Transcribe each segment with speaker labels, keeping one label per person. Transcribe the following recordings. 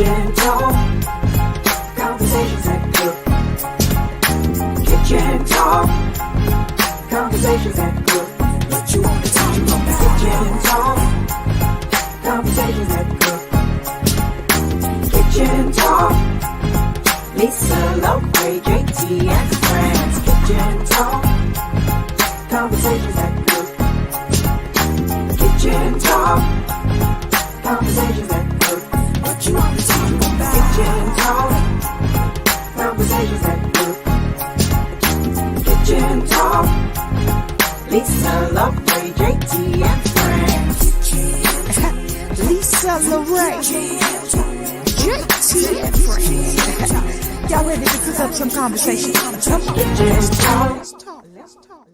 Speaker 1: Kitchen talk, conversations that cook. Kitchen talk, conversations that cook. What you want to talk about? Kitchen talk, conversations that cook. Kitchen talk, Lisa, Lowe, JT, and friends. Kitchen talk, conversations that cook. Kitchen talk, conversations that cook. What you want to talk about? Kitchen talk, conversations that cook. Kitchen talk, Lisa, Lowe, JT, and friends.
Speaker 2: Lisa, Lowe, JT, and friends. Y'all ready to cook up some conversation? Come on.
Speaker 1: Kitchen talk.
Speaker 2: Let's talk.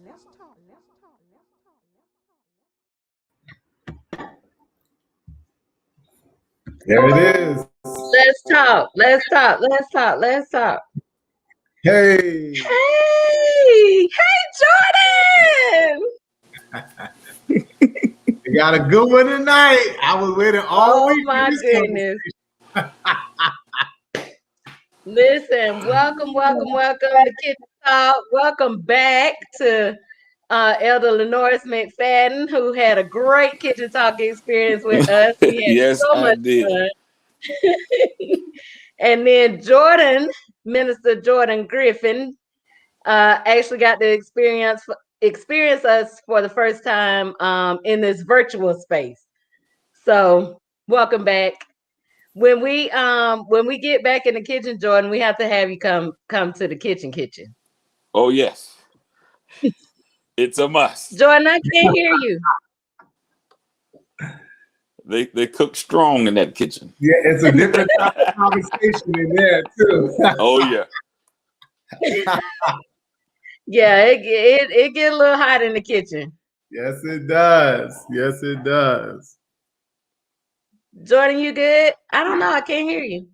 Speaker 3: There it is.
Speaker 4: Let's talk.
Speaker 3: Hey.
Speaker 4: Hey, Jordan.
Speaker 3: We got a good one tonight. I was waiting all week.
Speaker 4: Oh my goodness. Listen, welcome to Kitchen Talk. Welcome back to Elder LaNorris McFadden, who had a great Kitchen Talk experience with us. We had
Speaker 5: Yes,
Speaker 4: so
Speaker 5: I
Speaker 4: much
Speaker 5: did.
Speaker 4: fun. And then Minister Jordan Griffin, actually got to experience us for the first time in this virtual space. So welcome back. When we get back in the kitchen, Jordan, we have to have you come to the kitchen.
Speaker 5: Oh yes. It's a must.
Speaker 4: Jordan, I can't hear you.
Speaker 5: They cook strong in that kitchen.
Speaker 3: Yeah, it's a different type of conversation in there too.
Speaker 5: Oh yeah.
Speaker 4: Yeah, it get a little hot in the kitchen.
Speaker 3: Yes, it does. Yes, it does.
Speaker 4: Jordan, you good? I don't know. I can't hear you.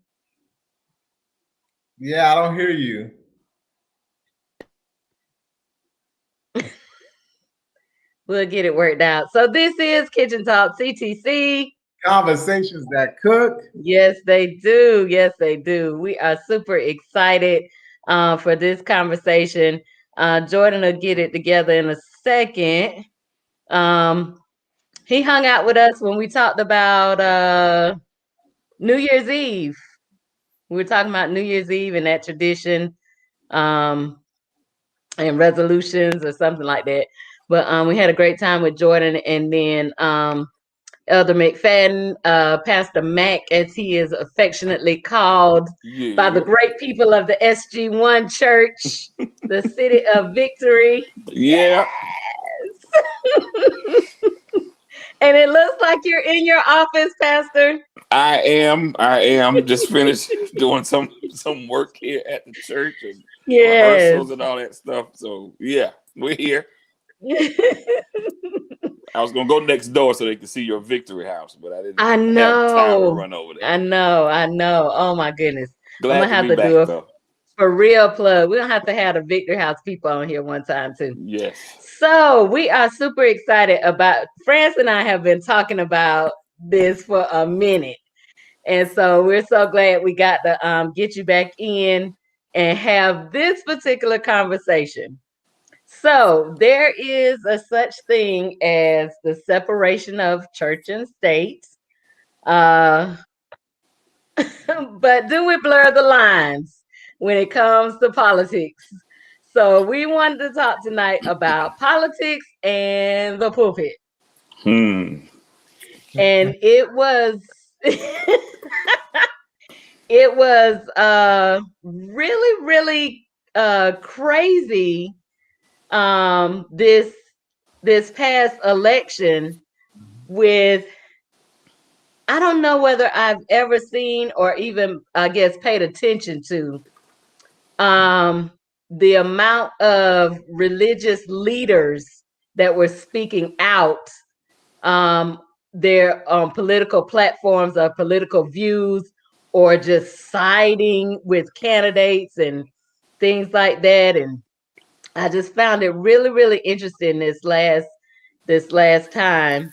Speaker 3: Yeah, I don't hear you.
Speaker 4: We'll get it worked out. So this is Kitchen Talk CTC.
Speaker 3: Conversations that cook.
Speaker 4: Yes, they do. Yes, they do. We are super excited for this conversation. Jordan will get it together in a second. He hung out with us when we talked about New Year's Eve. We were talking about New Year's Eve and that tradition and resolutions or something like that. But we had a great time with Jordan, and then Elder McFadden, Pastor Mac, as he is affectionately called by the great people of the SG1 Church, the City of Victory.
Speaker 5: Yeah.
Speaker 4: Yes. And it looks like you're in your office, Pastor.
Speaker 5: I am just finished doing some work here at the church and rehearsals and all that stuff. So yeah, we're here. I was gonna go next door so they could see your victory house, but I didn't have time to run over there.
Speaker 4: I know. Oh my goodness.
Speaker 5: Glad
Speaker 4: I'm gonna have to
Speaker 5: back,
Speaker 4: do a
Speaker 5: though.
Speaker 4: for real plug. We're gonna have to have the Victory House people on here one time too.
Speaker 5: Yes.
Speaker 4: So we are super excited about France and I have been talking about this for a minute. And so we're so glad we got to get you back in and have this particular conversation. So there is a such thing as the separation of church and state. But do we blur the lines when it comes to politics? So we wanted to talk tonight about politics and the pulpit. And it was really, really crazy this past election with, I don't know whether I've ever seen or even, I guess, paid attention to the amount of religious leaders that were speaking out their political platforms or political views, or just siding with candidates and things like that. And I just found it really, really interesting this last election.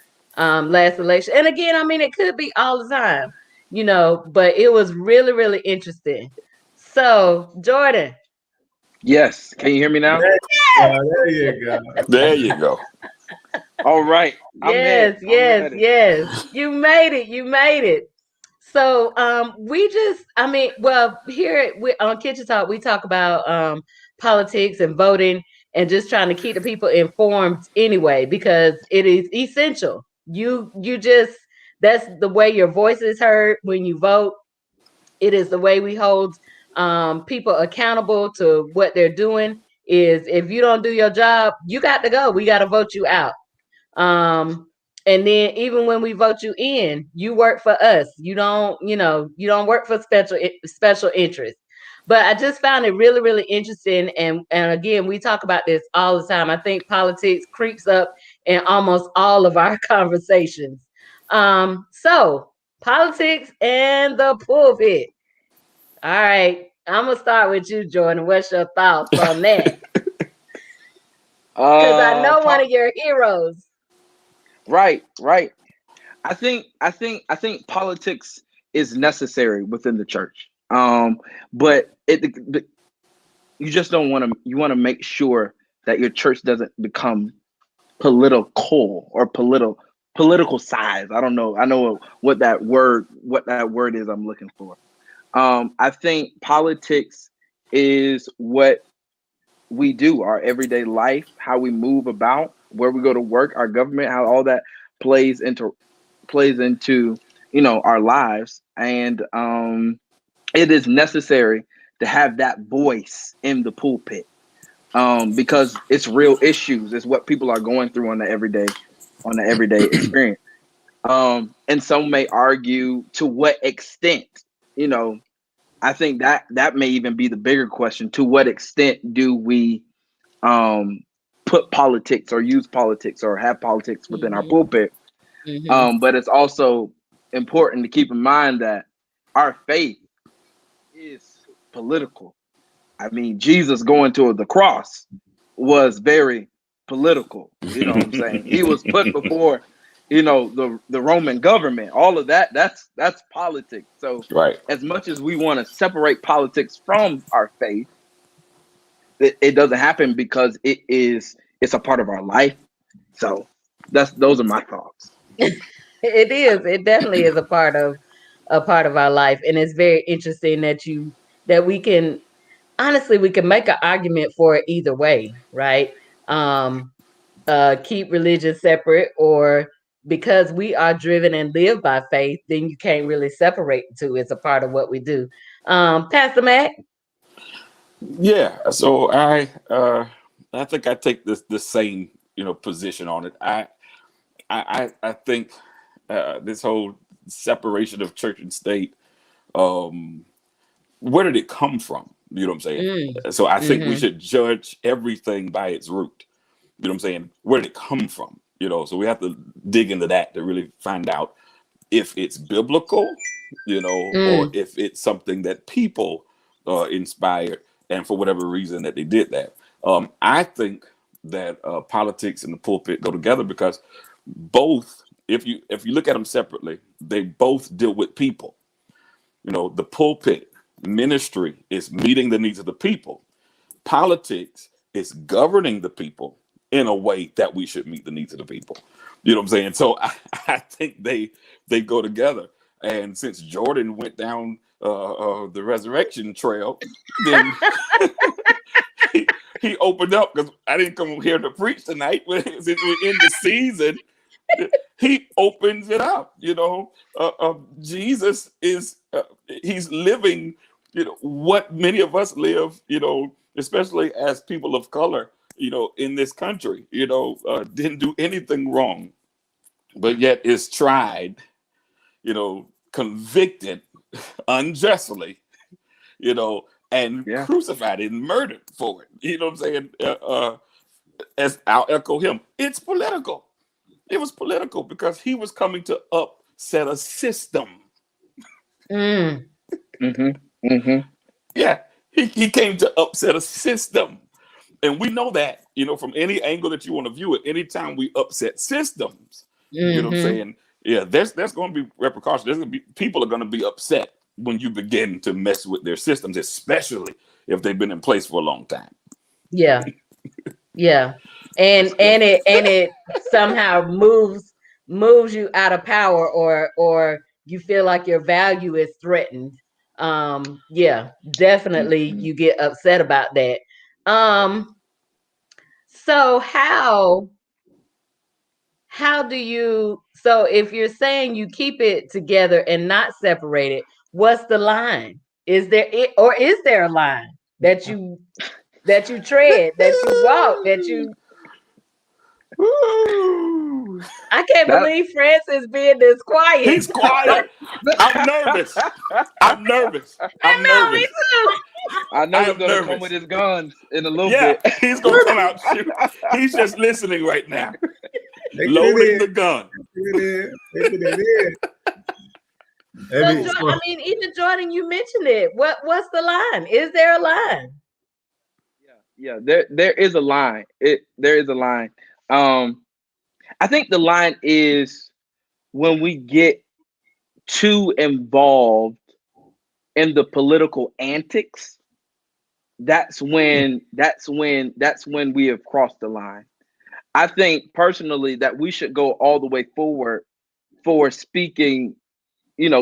Speaker 4: And again, I mean, it could be all the time. but it was really, really interesting. So, Jordan.
Speaker 6: Yes. Can you hear me now?
Speaker 3: There you go.
Speaker 5: There you go.
Speaker 6: All right.
Speaker 4: Yes. You made it. So here on Kitchen Talk, we talk about politics and voting and just trying to keep the people informed anyway, because it is essential. That's the way your voice is heard when you vote. It is the way we hold people accountable to what they're doing. Is if you don't do your job, you got to go. We got to vote you out. And then even when we vote you in, you work for us. You don't work for special interest. But I just found it really, really interesting. And again, we talk about this all the time. I think politics creeps up in almost all of our conversations. So politics and the pulpit. All right. I'm gonna start with you, Jordan. What's your thoughts on that? Because I know one of your heroes.
Speaker 6: Right. I think politics is necessary within the church. But you just don't want to. You want to make sure that your church doesn't become political or political size. I don't know. I know what that word is I'm looking for. I think politics is what we do, our everyday life, how we move about, where we go to work, our government, how all that plays into our lives. And it is necessary to have that voice in the pulpit, because it's real issues. It's what people are going through on the everyday experience. And some may argue to what extent, I think that may even be the bigger question. To what extent do we put politics or use politics or have politics within our pulpit? But it's also important to keep in mind that our faith is political. I mean, Jesus going to the cross was very political. You know what I'm saying? He was put before, the Roman government. All of that's politics. So
Speaker 5: right.
Speaker 6: As much as we want to separate politics from our faith, it doesn't happen because it's a part of our life. So those are my thoughts.
Speaker 4: It is. It definitely is a part of our life, and it's very interesting that we can make an argument for it either way, right? Keep religion separate, or because we are driven and live by faith, then you can't really separate the two. It's a part of what we do. Pastor Mac.
Speaker 5: Yeah. So I think I take the same position on it. I think this whole separation of church and state, where did it come from? You know what I'm saying? So I think we should judge everything by its root. You know what I'm saying? Where did it come from? So we have to dig into that to really find out if it's biblical, or if it's something that people inspired, and for whatever reason that they did that. I think that politics and the pulpit go together because both, if you look at them separately, they both deal with people. The pulpit ministry is meeting the needs of the people. Politics is governing the people in a way that we should meet the needs of the people. You know what I'm saying? So I think they go together. And since Jordan went down the resurrection trail, then he opened up, because I didn't come here to preach tonight. Since we're in the season, he opens it up. Jesus is he's living what many of us live, especially as people of color, in this country, didn't do anything wrong, but yet is tried, convicted unjustly, and crucified and murdered for it. You know what I'm saying? As I'll echo him, it's political. It was political because he was coming to upset a system. Yeah, he came to upset a system. And we know that, from any angle that you want to view it, anytime we upset systems, you know what I'm saying, Yeah, there's going to be repercussions. There's going to be people are going to be upset when you begin to mess with their systems, especially if they've been in place for a long time.
Speaker 4: Yeah, yeah, and it somehow moves you out of power, or you feel like your value is threatened. Yeah, definitely, you get upset about that. So how do you, so if you're saying you keep it together and not separate it, what's the line? Is there a line that you tread, that you walk, that you I can't believe Francis being this quiet.
Speaker 5: He's quiet. I'm nervous. I'm nervous.
Speaker 4: I know, me too.
Speaker 6: I know he's gonna come with his guns in a little bit.
Speaker 5: He's gonna come out shoot. He's just listening right now. Loading the gun.
Speaker 4: I mean, even Jordan, you mentioned it. What's the line? Is there a line?
Speaker 6: Yeah, there is a line. There is a line. I think the line is when we get too involved in the political antics. That's when we have crossed the line. I think personally that we should go all the way forward for speaking,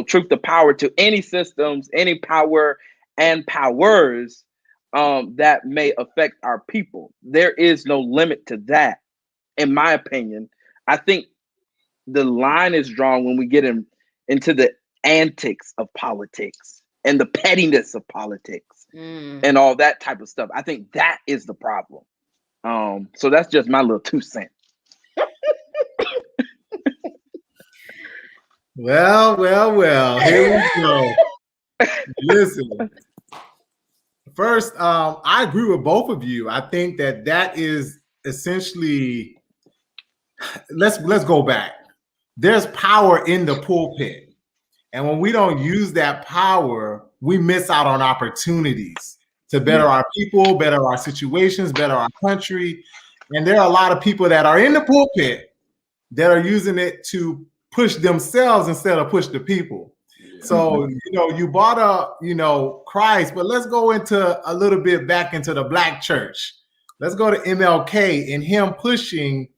Speaker 6: truth to power to any systems, any power and powers that may affect our people. There is no limit to that, in my opinion. I think the line is drawn when we get into the antics of politics and the pettiness of politics and all that type of stuff. I think that is the problem. So that's just my little 2 cents.
Speaker 3: Well. Here we go. Listen. First, I agree with both of you. I think that is essentially. Let's go back. There's power in the pulpit, and when we don't use that power, we miss out on opportunities to better our people, better our situations, better our country. And there are a lot of people that are in the pulpit that are using it to push themselves instead of push the people. Yeah. So, you brought up, Christ, but let's go into a little bit back into the Black church. Let's go to MLK and him pushing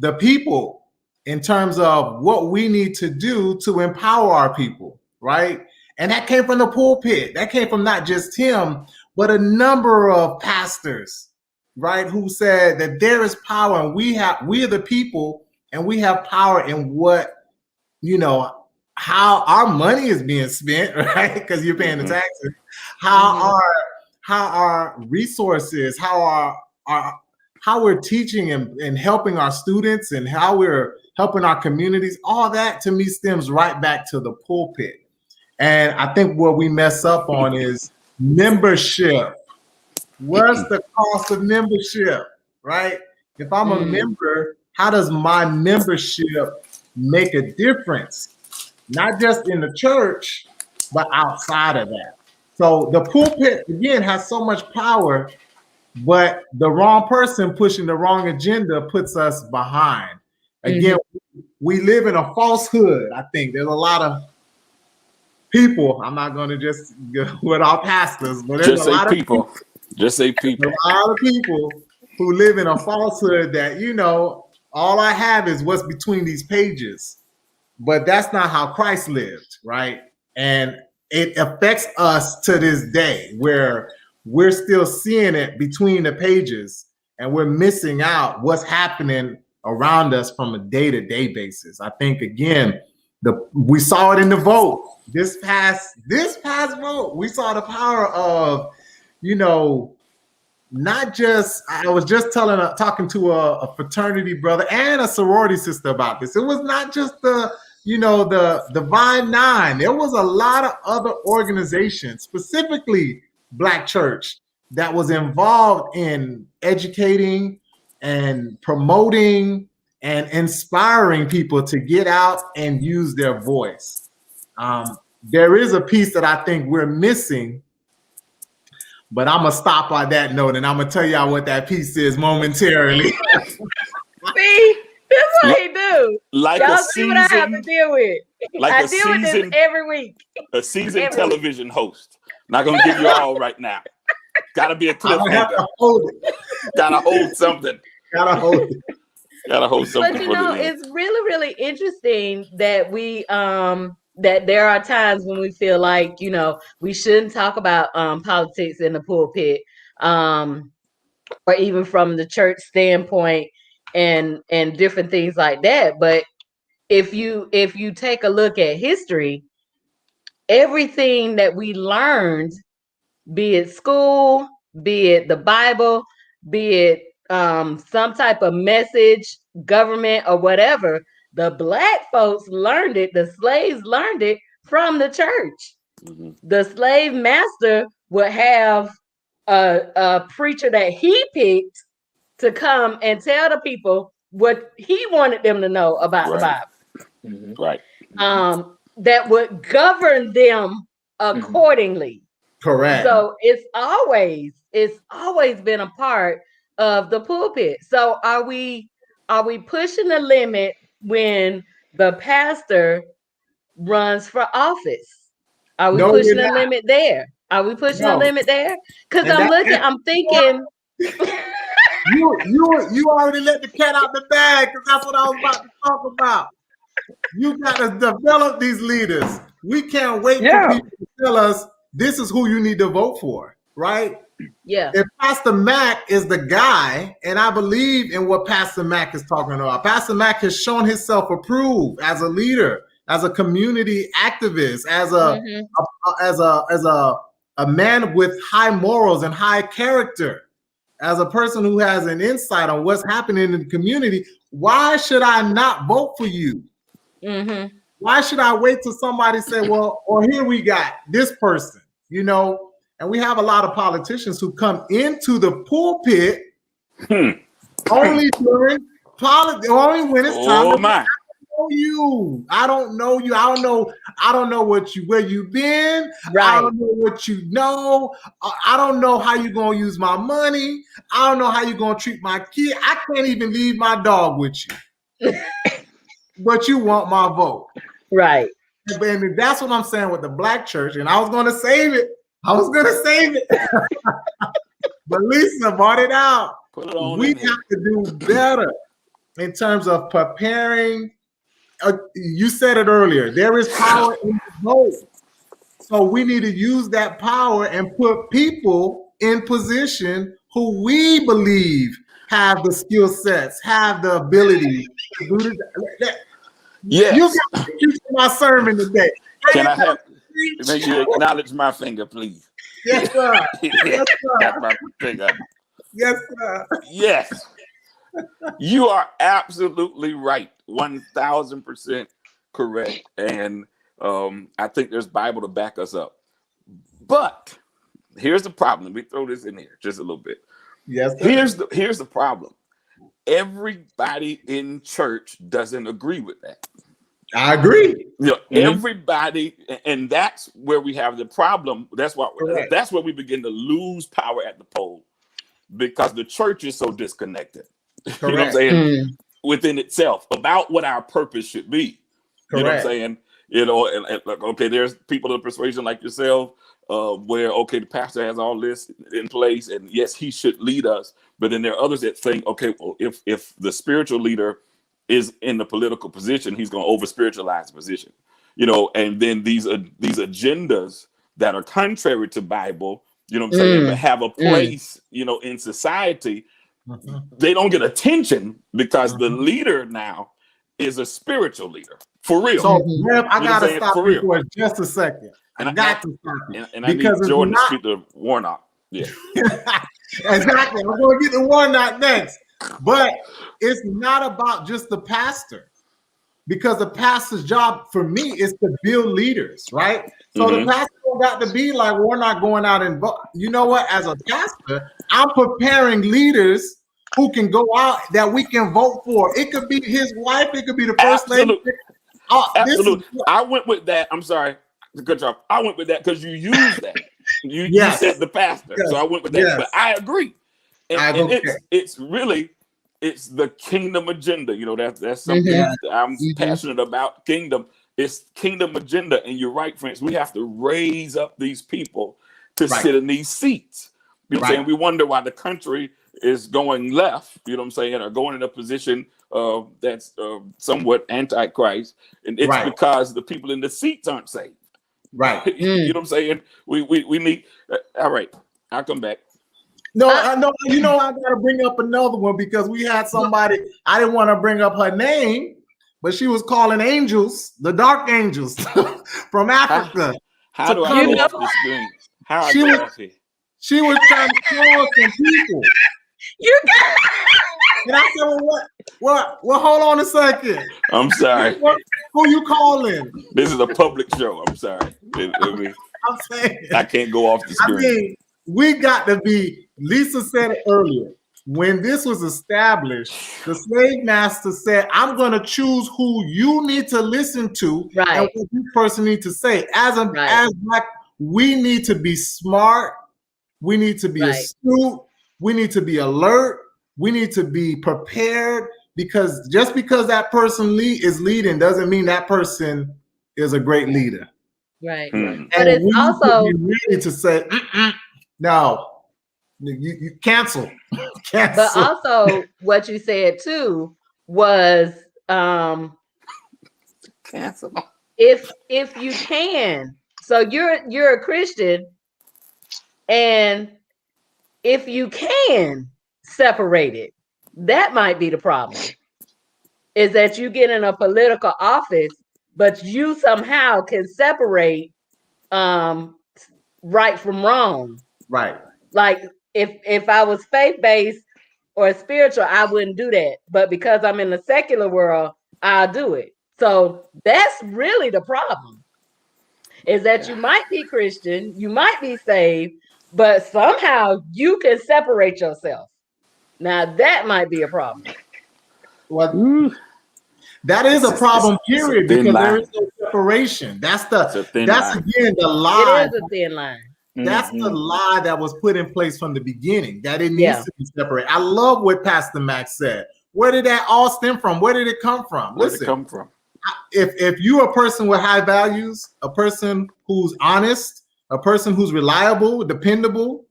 Speaker 3: the people in terms of what we need to do to empower our people, right? And that came from the pulpit. That came from not just him, but a number of pastors, right, who said that there is power and we are the people and we have power in what, how our money is being spent, right? Because you're paying the taxes. How our resources, how we're teaching and helping our students and how we're helping our communities, all that to me stems right back to the pulpit. And I think what we mess up on is membership. What's the cost of membership, right? If I'm a member, how does my membership make a difference? Not just in the church, but outside of that. So the pulpit, again, has so much power, but the wrong person pushing the wrong agenda puts us behind. Again, we live in a falsehood. I think there's a lot of people. I'm not going to just go with our pastors, but there's a lot of people.
Speaker 5: Just say people.
Speaker 3: A lot of people who live in a falsehood that, all I have is what's between these pages. But that's not how Christ lived, right? And it affects us to this day where we're still seeing it between the pages and we're missing out what's happening around us from a day-to-day basis. I think, again, we saw it in the vote. This past vote, we saw the power of, not just, I was just talking to a fraternity brother and a sorority sister about this. It was not just the Divine Nine. There was a lot of other organizations, specifically Black church, that was involved in educating and promoting and inspiring people to get out and use their voice. There is a piece that I think we're missing, but I'm going to stop on that note and I'm going to tell y'all what that piece is momentarily.
Speaker 4: See, that's what he do.
Speaker 5: like
Speaker 4: Y'all
Speaker 5: a
Speaker 4: see what I have to
Speaker 5: seasoned,
Speaker 4: deal with.
Speaker 5: like
Speaker 4: I
Speaker 5: a
Speaker 4: deal with this
Speaker 5: seasoned,
Speaker 4: every week.
Speaker 5: a seasoned
Speaker 4: Every week.
Speaker 5: television host. Not gonna give you all right now. Gotta be a
Speaker 3: I'm gonna have
Speaker 5: cliffhanger.
Speaker 3: to hold it.
Speaker 5: Gotta hold something.
Speaker 3: Gotta hold it.
Speaker 5: Gotta hold something.
Speaker 4: But you
Speaker 5: for
Speaker 4: know,
Speaker 5: the end.
Speaker 4: it's really, really interesting that we that there are times when we feel like, you know, we shouldn't talk about politics in the pulpit, or even from the church standpoint and different things like that. But if you take a look at history, everything that we learned, be it school, be it the Bible, be it some type of message, government, or whatever, the black folks learned it, the slaves learned it from the church.
Speaker 5: Mhm.
Speaker 4: The slave master would have a preacher that he picked to come and tell the people what he wanted them to know about the
Speaker 5: Right.
Speaker 4: Bible.
Speaker 5: Right.
Speaker 4: That would govern them accordingly.
Speaker 3: Correct.
Speaker 4: So it's always been a part of the pulpit. So are we pushing the limit when the pastor runs for office? Are we
Speaker 3: No,
Speaker 4: pushing
Speaker 3: we're
Speaker 4: the
Speaker 3: not.
Speaker 4: limit there? Are we pushing the
Speaker 3: No.
Speaker 4: limit there? Because
Speaker 3: And
Speaker 4: I'm thinking.
Speaker 3: You already let the cat out the bag, because that's what I was about to talk about. You got to develop these leaders. We can't wait for people to tell us this is who you need to vote for, right?
Speaker 4: Yeah.
Speaker 3: If Pastor Mac is the guy, and I believe in what Pastor Mac is talking about, Pastor Mac has shown himself approved as a leader, as a community activist, as a man with high morals and high character, as a person who has an insight on what's happening in the community. Why should I not vote for you?
Speaker 4: Mm-hmm.
Speaker 3: Why should I wait till somebody say, well, or here we got this person, you know? And we have a lot of politicians who come into the pulpit only during politics, only when it's time to
Speaker 5: my.
Speaker 3: know you. I don't know you. I don't know where you've been.
Speaker 4: Right.
Speaker 3: I don't know what you know. I don't know how you're gonna use my money. I don't know how you're gonna treat my kid. I can't even leave my dog with you. But you want my vote.
Speaker 4: Right.
Speaker 3: And that's what I'm saying with the black church. And I was gonna save it. But Lisa brought it out.
Speaker 5: Put it on.
Speaker 3: We have to do better in terms of preparing. You said it earlier. There is power in the vote. So we need to use that power and put people in position who we believe have the skill sets, have the ability to do this.
Speaker 5: Yes.
Speaker 3: You got to teach my sermon today.
Speaker 5: Can I have make you acknowledge my finger, please?
Speaker 3: Yes, sir. Yes, sir.
Speaker 5: Got my finger.
Speaker 3: Yes, sir.
Speaker 5: Yes. You are absolutely right. 1,000% correct. And I think there's Bible to back us up. But here's the problem. Let me throw this in here just a little bit.
Speaker 3: Yes, sir.
Speaker 5: Here's the problem. Everybody in church doesn't agree with that.
Speaker 3: I agree.
Speaker 5: You know, everybody, and that's where we have the problem. That's where we begin to lose power at the poll, because the church is so disconnected.
Speaker 3: Correct.
Speaker 5: You know what I'm saying? Within itself about what our purpose should be.
Speaker 3: Correct.
Speaker 5: You know what I'm saying? You know, and like, okay, there's people of persuasion like yourself, where okay, the pastor has all this in place, and yes, he should lead us. But then there are others that think, okay, well, if the spiritual leader is in the political position, he's going to over spiritualize the position. You know, and then these agendas that are contrary to Bible, you know what I'm saying, but have a place, you know, in society, they don't get attention because the leader now is a spiritual leader. For real.
Speaker 3: So, Rev, I got to stop you for just a second. I got to stop you.
Speaker 5: And I need Jordan to speak to Warnock. Yeah.
Speaker 3: Exactly. I'm going to get to Warnock next. But it's not about just the pastor, because the pastor's job for me is to build leaders, right? So the pastor don't got to be like, we're not going out and vote. You know what? As a pastor, I'm preparing leaders who can go out that we can vote for. It could be his wife. It could be the first lady.
Speaker 5: Absolutely. I went with that. I'm sorry. Good job. I went with that because you used that. You said the pastor. So I went with that. But I agree. And it's really it's the kingdom agenda. You know, that's something I'm passionate about. Kingdom. It's kingdom agenda. And you're right, friends. We have to raise up these people to sit in these seats. You know what I'm saying? We wonder why the country is going left, you know what I'm saying, or going in a position that's somewhat antichrist. And it's because the people in the seats aren't saved.
Speaker 3: Right.
Speaker 5: You know what I'm saying? We need, all right, I'll come back.
Speaker 3: No, I know. You know, I got to bring up another one because we had somebody, I didn't want to bring up her name, but she was calling angels, the dark angels from Africa.
Speaker 5: How do I go off the screen? How I go off here?
Speaker 3: She was trying to call some people.
Speaker 4: You got
Speaker 3: and I said, well, what? Well, hold on a second.
Speaker 5: I'm sorry.
Speaker 3: Who you calling?
Speaker 5: This is a public show. I'm sorry.
Speaker 3: I'm saying,
Speaker 5: I can't go off the screen.
Speaker 3: I mean, we got to be, Lisa said it earlier. When this was established, the slave master said, I'm going to choose who you need to listen to and what this person needs to say. As Black, we need to be smart. We need to be astute. We need to be alert. We need to be prepared, because just because that person is leading doesn't mean that person is a great leader.
Speaker 4: Right.
Speaker 3: And
Speaker 4: But it's also
Speaker 3: we need to say, no, you cancel.
Speaker 4: But also what you said too was
Speaker 5: cancel.
Speaker 4: If you can. So you're a Christian, and if you can separate it, that might be the problem. Is that you get in a political office, but you somehow can separate right from wrong.
Speaker 3: Right.
Speaker 4: Like if I was faith-based or spiritual, I wouldn't do that. But because I'm in the secular world, I'll do it. So that's really the problem. Is that you might be Christian, you might be saved, but somehow you can separate yourself. Now that might be a problem.
Speaker 3: Well, that is a problem, period, because there is no separation. That's again the lie.
Speaker 4: It is a thin line.
Speaker 3: That's the lie that was put in place from the beginning, that it needs to be separated. I love what Pastor Max said. Where did that all stem from? Where did it come from?
Speaker 5: Where did it come from?
Speaker 3: If you're a person with high values, a person who's honest, a person who's reliable, dependable,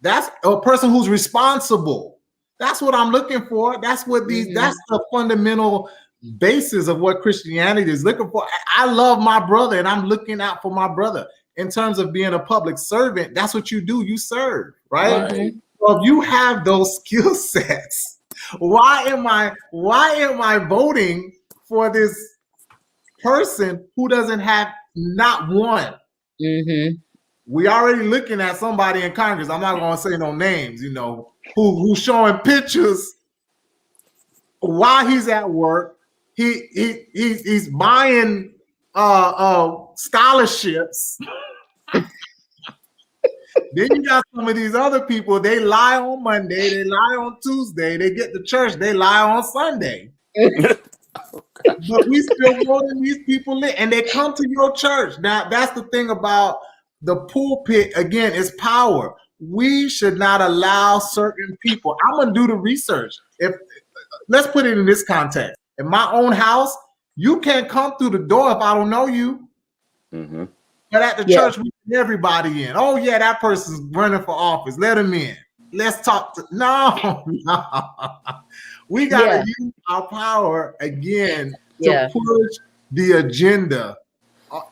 Speaker 3: that's a person who's responsible. That's what I'm looking for. That's what that's the fundamental basis of what Christianity is looking for. I love my brother, and I'm looking out for my brother. In terms of being a public servant, that's what you do. You serve, right? So if you have those skill sets, why am I voting for this person who doesn't have not one? We already looking at somebody in Congress. I'm not going to say no names, you know, who's showing pictures while he's at work. He's buying scholarships. Then you got some of these other people, they lie on Monday, they lie on Tuesday, they get to church, they lie on Sunday. But we still voting these people in, and they come to your church. Now, that's the thing about the pulpit, again, is power. We should not allow certain people. I'm going to do the research. Let's put it in this context. In my own house, you can't come through the door if I don't know you. But at the church, we let everybody in. Oh, yeah, that person's running for office. Let them in. Let's talk to. No. We got to use our power again to push the agenda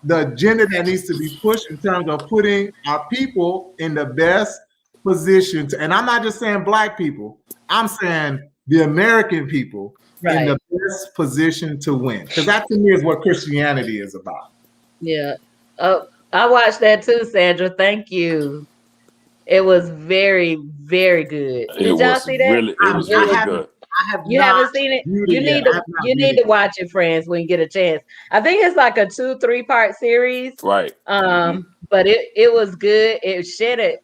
Speaker 3: that needs to be pushed in terms of putting our people in the best position. And I'm not just saying Black people. I'm saying the American people in the best position to win. Because that to me is what Christianity is about.
Speaker 4: Yeah. Oh, I watched that too, Sandra. Thank you. It was very, very good. Did y'all see that?
Speaker 5: It was really good.
Speaker 4: You haven't seen it? You need to watch it, friends, when you get a chance. I think it's like a 2-3 part series.
Speaker 5: Right.
Speaker 4: But it was good. It shed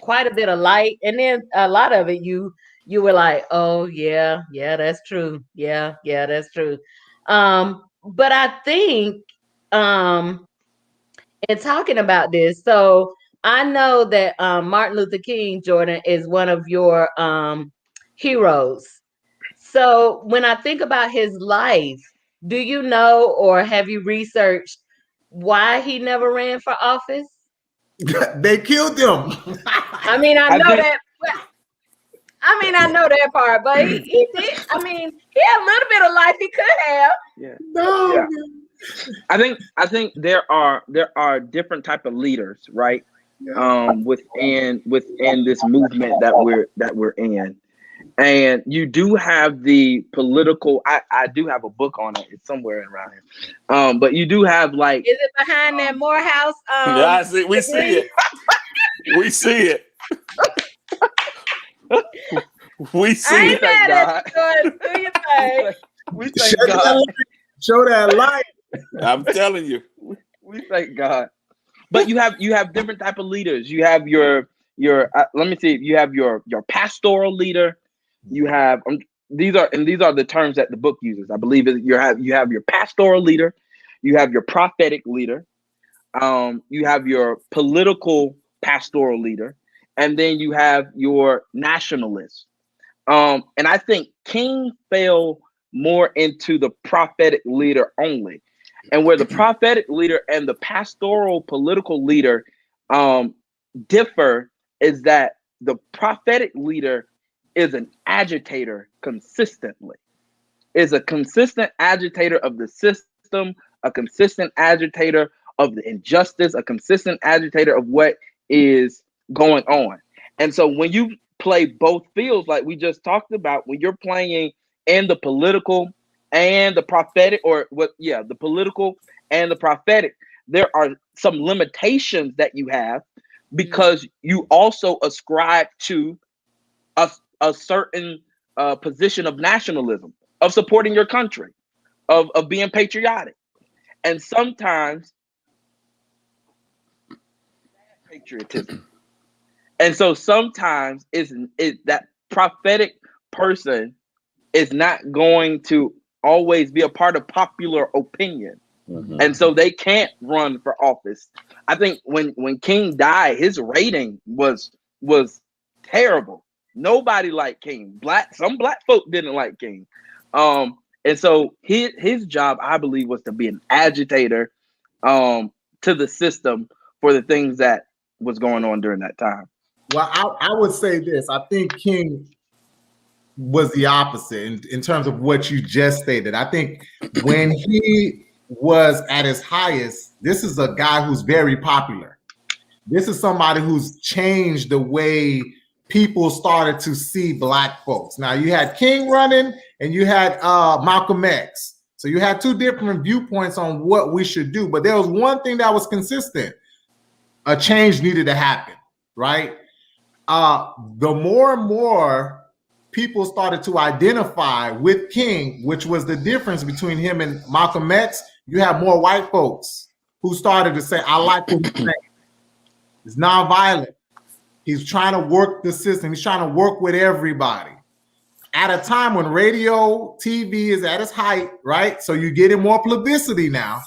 Speaker 4: quite a bit of light. And then a lot of it you were like, oh yeah, that's true. Yeah, that's true. But I think in talking about this, so I know that Martin Luther King, Jordan, is one of your heroes. So when I think about his life, do you know or have you researched why he never ran for office?
Speaker 3: They killed him.
Speaker 4: I mean, I
Speaker 6: I
Speaker 4: know
Speaker 6: think-
Speaker 4: that. I know that part, but he did. I mean, he had a little bit of life he could have.
Speaker 6: Yeah.
Speaker 3: No.
Speaker 6: Yeah. I think there are different type of leaders, right? Within this movement that we're in. And you do have the political. I do have a book on it. It's somewhere around here. But you do have like.
Speaker 4: Is it behind that Morehouse?
Speaker 5: Yeah, I see. We see it. We see it. We see
Speaker 4: I
Speaker 5: it.
Speaker 4: ain't mad at you, Jordan. Do your thing.
Speaker 6: We thank God.
Speaker 3: Show that light.
Speaker 5: I'm telling you.
Speaker 6: We thank God. But you have different type of leaders. You have your let me see. You have your pastoral leader. You have these are the terms that the book uses. I believe you have your pastoral leader. You have your prophetic leader. You have your political pastoral leader, and then you have your nationalist. And I think King fell more into the prophetic leader only. And where the prophetic leader and the pastoral political leader differ is that the prophetic leader is an agitator consistently, is a consistent agitator of the system, a consistent agitator of the injustice, a consistent agitator of what is going on. And so when you play both fields, like we just talked about, when you're playing in the political and the prophetic, the political and the prophetic, there are some limitations that you have because you also ascribe to a certain position of nationalism, of supporting your country, of being patriotic. And sometimes patriotism. And so sometimes that prophetic person is not going to always be a part of popular opinion. Mm-hmm. And so they can't run for office. I think when King died, his rating was terrible. Nobody liked King. Some black folk didn't like King. And so his job, I believe, was to be an agitator to the system for the things that was going on during that time.
Speaker 3: Well, I would say this. I think King was the opposite in terms of what you just stated. I think when he was at his highest, this is a guy who's very popular. This is somebody who's changed the way people started to see black folks. Now, you had King running and you had Malcolm X. So you had two different viewpoints on what we should do. But there was one thing that was consistent. A change needed to happen, right? The more and more people started to identify with King, which was the difference between him and Malcolm X, you have more white folks who started to say, I like what he's saying. It's nonviolent. He's trying to work the system. He's trying to work with everybody. At a time when radio, TV is at its height, right? So you're getting more publicity now,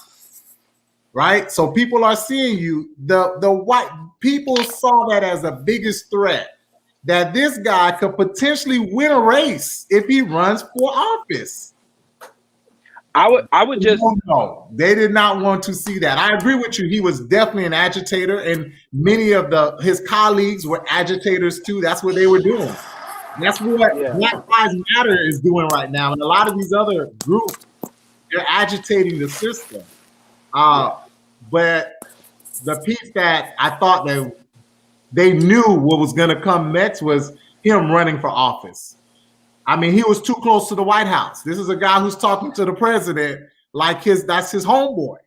Speaker 3: right? So people are seeing you. The white people saw that as the biggest threat, that this guy could potentially win a race if he runs for office.
Speaker 6: I would just
Speaker 3: no, they did not want to see that. I agree with you. He was definitely an agitator, and many of his colleagues were agitators too. That's what they were doing. That's what Black Lives Matter is doing right now, and a lot of these other groups, they're agitating the system. But the piece that I thought that they knew what was going to come next was him running for office. I mean, he was too close to the White House. This is a guy who's talking to the president like that's his homeboy.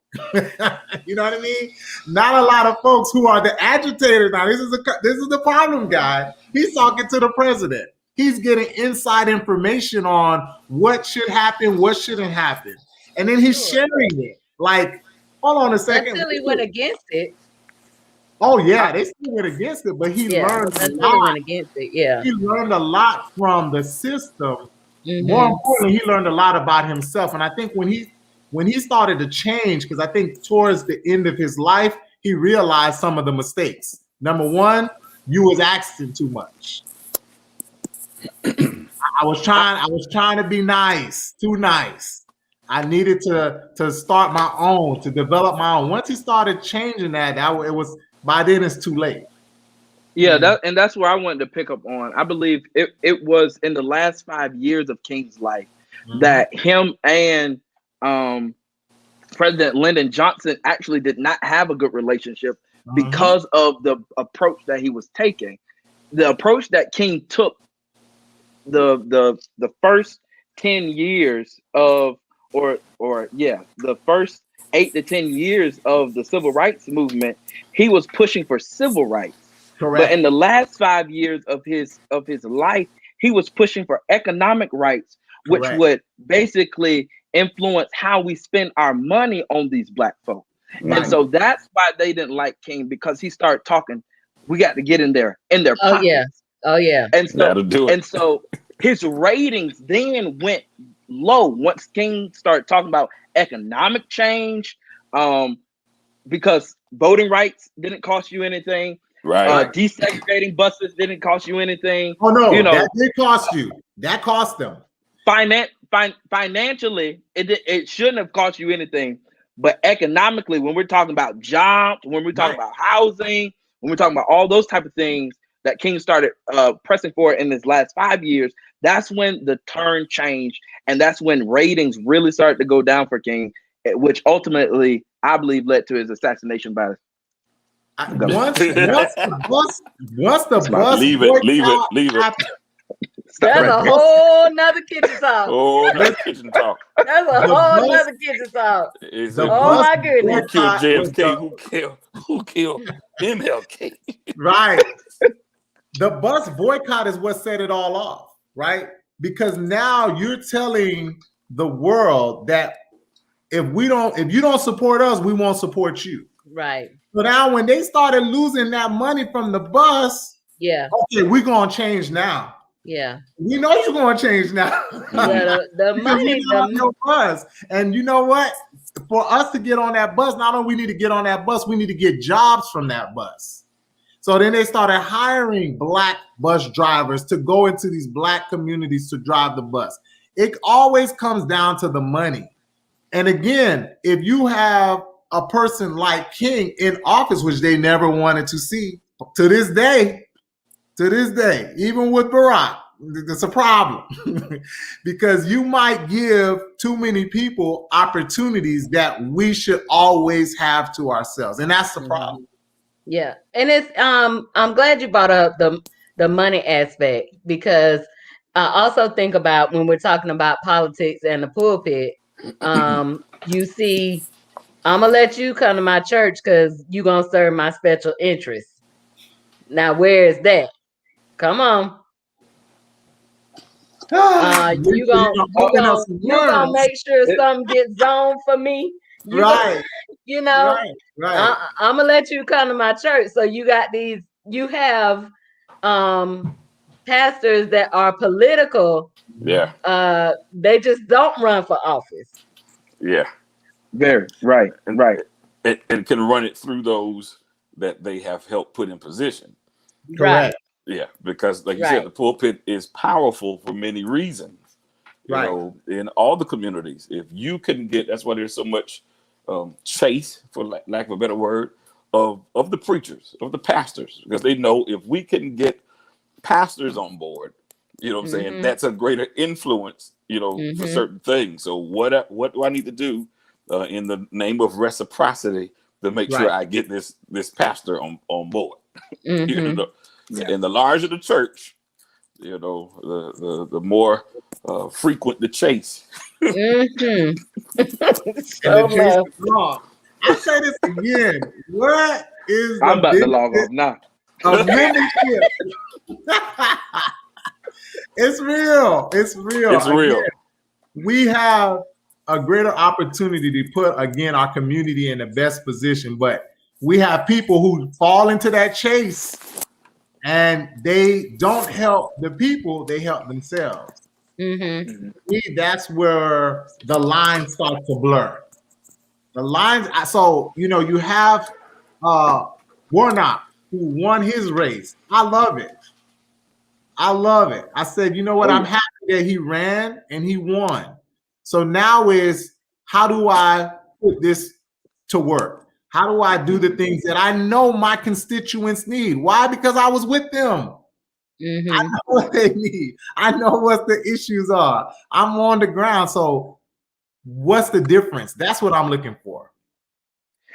Speaker 3: You know what I mean? Not a lot of folks who are the agitators. Now, this is the problem, guy. He's talking to the president. He's getting inside information on what should happen, what shouldn't happen. And then he's sharing it. Like, hold on a second.
Speaker 4: Until he went against it.
Speaker 3: Oh yeah, they still went against it, but he learned a lot.
Speaker 4: Went against it, yeah.
Speaker 3: He learned a lot from the system.
Speaker 4: Mm-hmm.
Speaker 3: More importantly, he learned a lot about himself. And I think when he started to change, because I think towards the end of his life, he realized some of the mistakes. Number one, you was asking too much. I was trying to be nice, too nice. I needed to start my own, to develop my own. Once he started changing that, it was by then it's too late.
Speaker 6: Yeah, that's where I wanted to pick up on. I believe it was in the last 5 years of King's life that him and President Lyndon Johnson actually did not have a good relationship because of the approach that he was taking. The approach that King took the first 10 years of the first 8 to 10 years of the civil rights movement, he was pushing for civil rights.
Speaker 3: Correct.
Speaker 6: But in the last 5 years of his life, he was pushing for economic rights, which would basically influence how we spend our money on these black folk.
Speaker 3: Right.
Speaker 6: And so that's why they didn't like King, because he started talking, we got to get in their pockets.
Speaker 4: Oh yeah.
Speaker 6: And so
Speaker 5: That'll do it.
Speaker 6: And so his ratings then went low once King started talking about economic change, because voting rights didn't cost you anything.
Speaker 5: Right.
Speaker 6: Desegregating buses didn't cost you anything.
Speaker 3: Oh no, that did cost you. That cost them.
Speaker 6: Financially, it shouldn't have cost you anything. But economically, when we're talking about jobs, when we're talking about housing, when we're talking about all those type of things that King started pressing for in his last 5 years, that's when the turn changed. And that's when ratings really started to go down for King, which ultimately, I believe, led to his assassination by
Speaker 3: Once the bus
Speaker 5: leave it.
Speaker 4: That's a whole nother kitchen talk.
Speaker 5: Oh, that's kitchen talk.
Speaker 4: That's a whole nother kitchen talk.
Speaker 3: Oh
Speaker 4: my goodness.
Speaker 5: Who killed JFK? Who killed MLK?
Speaker 3: Right. The bus boycott is what set it all off, right? Because now you're telling the world that if you don't support us, we won't support you.
Speaker 4: Right.
Speaker 3: So now when they started losing that money from the bus, okay, we're gonna change now.
Speaker 4: Yeah.
Speaker 3: We know you're gonna change now.
Speaker 4: The money,
Speaker 3: on your bus. And you know what? For us to get on that bus, not only we need to get on that bus, we need to get jobs from that bus. So then they started hiring black bus drivers to go into these black communities to drive the bus. It always comes down to the money. And again, if you have a person like King in office, which they never wanted to see, to this day, even with Barack, it's a problem because you might give too many people opportunities that we should always have to ourselves. And that's the problem.
Speaker 4: Yeah. And it's I'm glad you brought up the money aspect, because I also think about when we're talking about politics and the pulpit, you see, I'm gonna let you come to my church because you're gonna serve my special interests. Now, where is that? Come on. You gonna make sure something gets zoned for me?
Speaker 3: Right.
Speaker 4: Right. I'm gonna let you come to my church. So you have pastors that are political.
Speaker 5: Yeah.
Speaker 4: They just don't run for office.
Speaker 5: Yeah.
Speaker 6: Very right.
Speaker 5: And can run it through those that they have helped put in position.
Speaker 3: Correct.
Speaker 5: Yeah, because like you said, the pulpit is powerful for many reasons. You know, in all the communities, if you can get, that's why there's so much chase, for lack of a better word, of the preachers, of the pastors, because they know if we can get pastors on board, you know what I'm saying, that's a greater influence, for certain things. So what do I need to do in the name of reciprocity to make sure I get this pastor on board? And the larger the church, the more frequent the chase.
Speaker 3: And the chase is long. I say this again. What is
Speaker 6: I'm about to log off now.
Speaker 3: Of membership? It's real. It's real.
Speaker 5: It's real.
Speaker 3: Again, we have a greater opportunity to put, again, our community in the best position, but we have people who fall into that chase and they don't help the people, they help themselves. That's where the lines start to blur. The lines, so, you have Warnock, who won his race. I love it. I said, you know what? I'm happy that he ran and he won. So now is, how do I put this to work? How do I do the things that I know my constituents need? Why? Because I was with them. I know what they need. I know what the issues are. I'm on the ground. So what's the difference? That's what I'm looking for.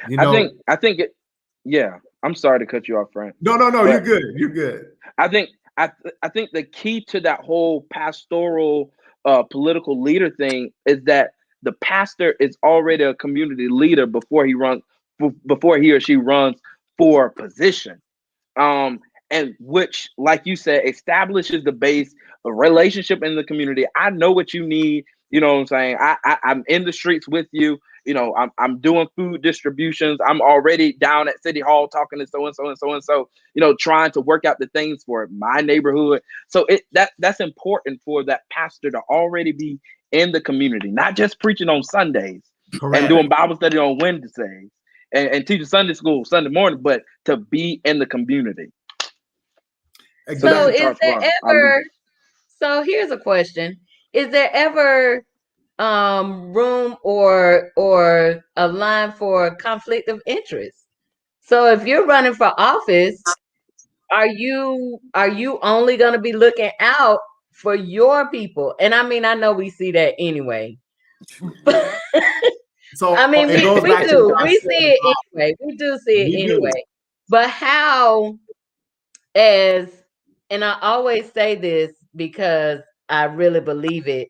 Speaker 3: You know,
Speaker 6: I think it, yeah. I'm sorry to cut you off, Frank.
Speaker 3: No, you're good. You're good.
Speaker 6: I think the key to that whole pastoral political leader thing is that the pastor is already a community leader before he or she runs for a position. And which, like you said, establishes the base of relationship in the community. I know what you need. You know what I'm saying? I'm in the streets with you. You know, I'm doing food distributions. I'm already down at City Hall talking to so and so and so and so. You know, trying to work out the things for my neighborhood. So that's important for that pastor to already be in the community, not just preaching on Sundays. Correct. And doing Bible study on Wednesdays and teaching Sunday school Sunday morning, but to be in the community.
Speaker 4: So is there ever? So here's a question: is there ever room or a line for conflict of interest? So if you're running for office, are you only going to be looking out for your people? And I mean, I know we see that anyway. So I mean, we do. We see it anyway. We do see it anyway. But how? And I always say this because I really believe it.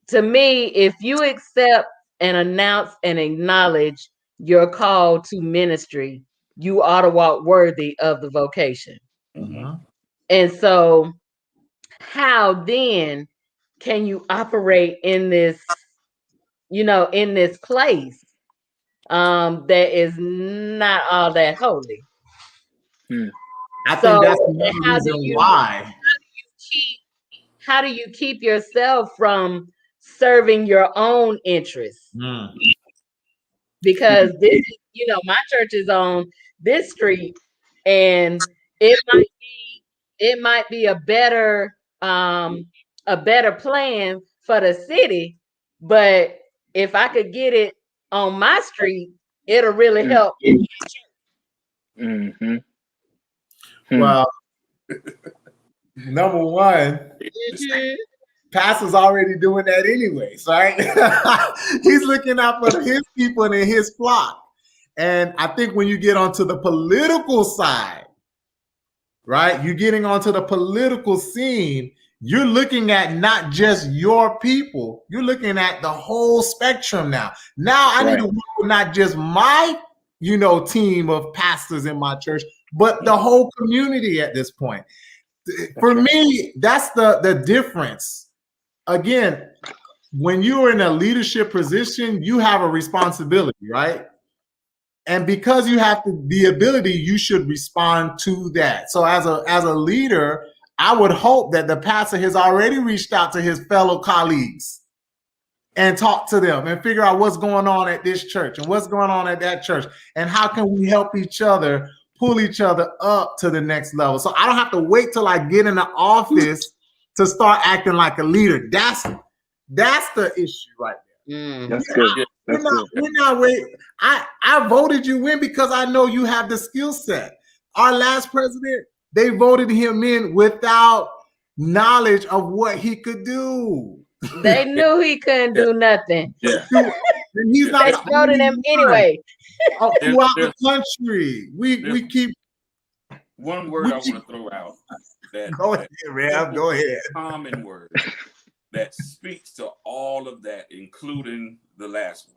Speaker 4: To me, if you accept and announce and acknowledge your call to ministry, you ought to walk worthy of the vocation. And so how then can you operate in this, in this place that is not all that holy?
Speaker 3: I think that's the reason why.
Speaker 4: How do you keep yourself from serving your own interests? Because this, my church is on this street, and it might be a better plan for the city, but if I could get it on my street, it'll really help.
Speaker 3: Well, number one, pastor's already doing that anyways, right? He's looking out for his people and his flock. And I think when you get onto the political side, right, you're getting onto the political scene, you're looking at not just your people, you're looking at the whole spectrum now. Now I need to work with not just my, team of pastors in my church, but the whole community at this point. For me, that's the difference. Again, when you're in a leadership position, you have a responsibility, right? And because you have the ability, you should respond to that. So as a leader, I would hope that the pastor has already reached out to his fellow colleagues and talked to them and figure out what's going on at this church and what's going on at that church and how can we help each other pull each other up to the next level. So I don't have to wait till I get in the office to start acting like a leader. That's the issue right there.
Speaker 6: That's good.
Speaker 3: We're not waiting. I voted you in because I know you have the skill set. Our last president, they voted him in without knowledge of what he could do.
Speaker 4: They knew he couldn't do nothing.
Speaker 3: Yeah. And he's not.
Speaker 4: They voted him anyway.
Speaker 3: Throughout the country, we keep.
Speaker 5: One word I want to throw out.
Speaker 3: Go ahead, Rev. Go ahead.
Speaker 5: Common word that speaks to all of that, including the last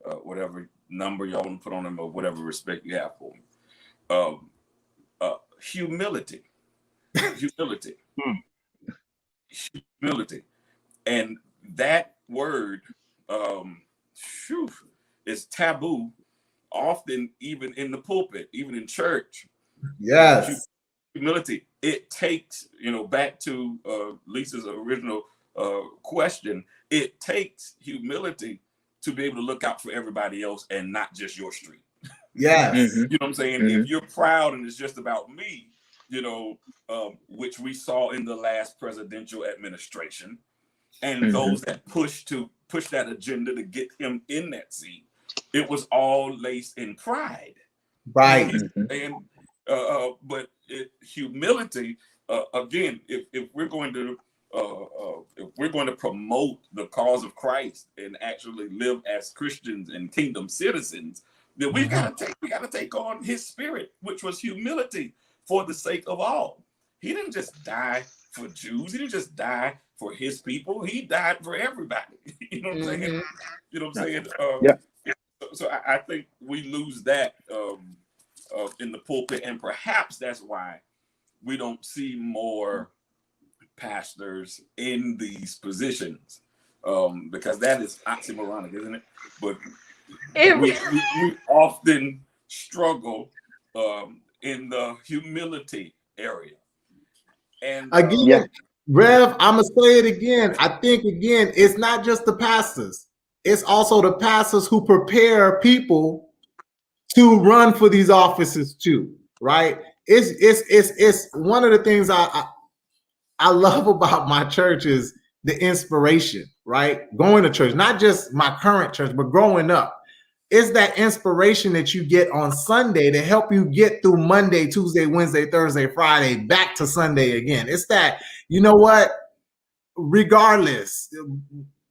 Speaker 5: one, whatever number y'all want to put on them or whatever respect you have for them. Humility. Humility. And that word is taboo often, even in the pulpit, even in church.
Speaker 3: Yes.
Speaker 5: Humility. It takes, back to Lisa's original question, it takes humility to be able to look out for everybody else and not just your street.
Speaker 3: Yes.
Speaker 5: You know what I'm saying? If you're proud and it's just about me, which we saw in the last presidential administration, and those that push that agenda to get him in that seat. It was all laced in pride.
Speaker 3: Right.
Speaker 5: And but humility, again, if we're going to promote the cause of Christ and actually live as Christians and kingdom citizens, then we gotta take on his spirit, which was humility for the sake of all. He didn't just die for Jews. He didn't just die for his people. He died for everybody. You know what I'm saying? You know what I'm saying? So I think we lose that in the pulpit, and perhaps that's why we don't see more pastors in these positions, because that is oxymoronic, isn't it? But we often struggle in the humility area. And
Speaker 3: again, Rev, I'm gonna say it again. I think again, it's not just the pastors; it's also the pastors who prepare people to run for these offices too. Right? It's one of the things I love about my church is the inspiration. Right? Going to church, not just my current church, but growing up. It's that inspiration that you get on Sunday to help you get through Monday, Tuesday, Wednesday, Thursday, Friday, back to Sunday again. It's that, you know what? Regardless,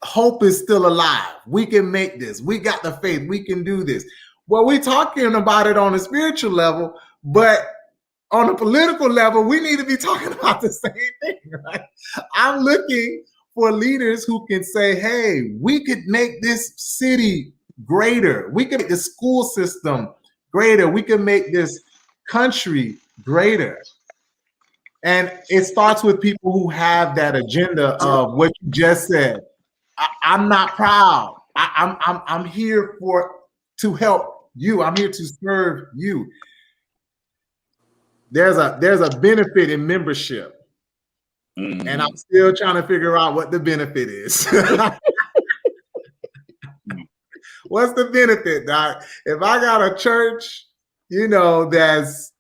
Speaker 3: hope is still alive. We can make this. We got the faith. We can do this. Well, we're talking about it on a spiritual level, but on a political level, we need to be talking about the same thing, right? I'm looking for leaders who can say, hey, we could make this city greater. We can make the school system greater. We can make this country greater. And it starts with people who have that agenda of what you just said. I'm not proud. I'm here to help you. I'm here to serve you. There's a benefit in membership. And I'm still trying to figure out what the benefit is. What's the benefit, Doc? If I got a church, that's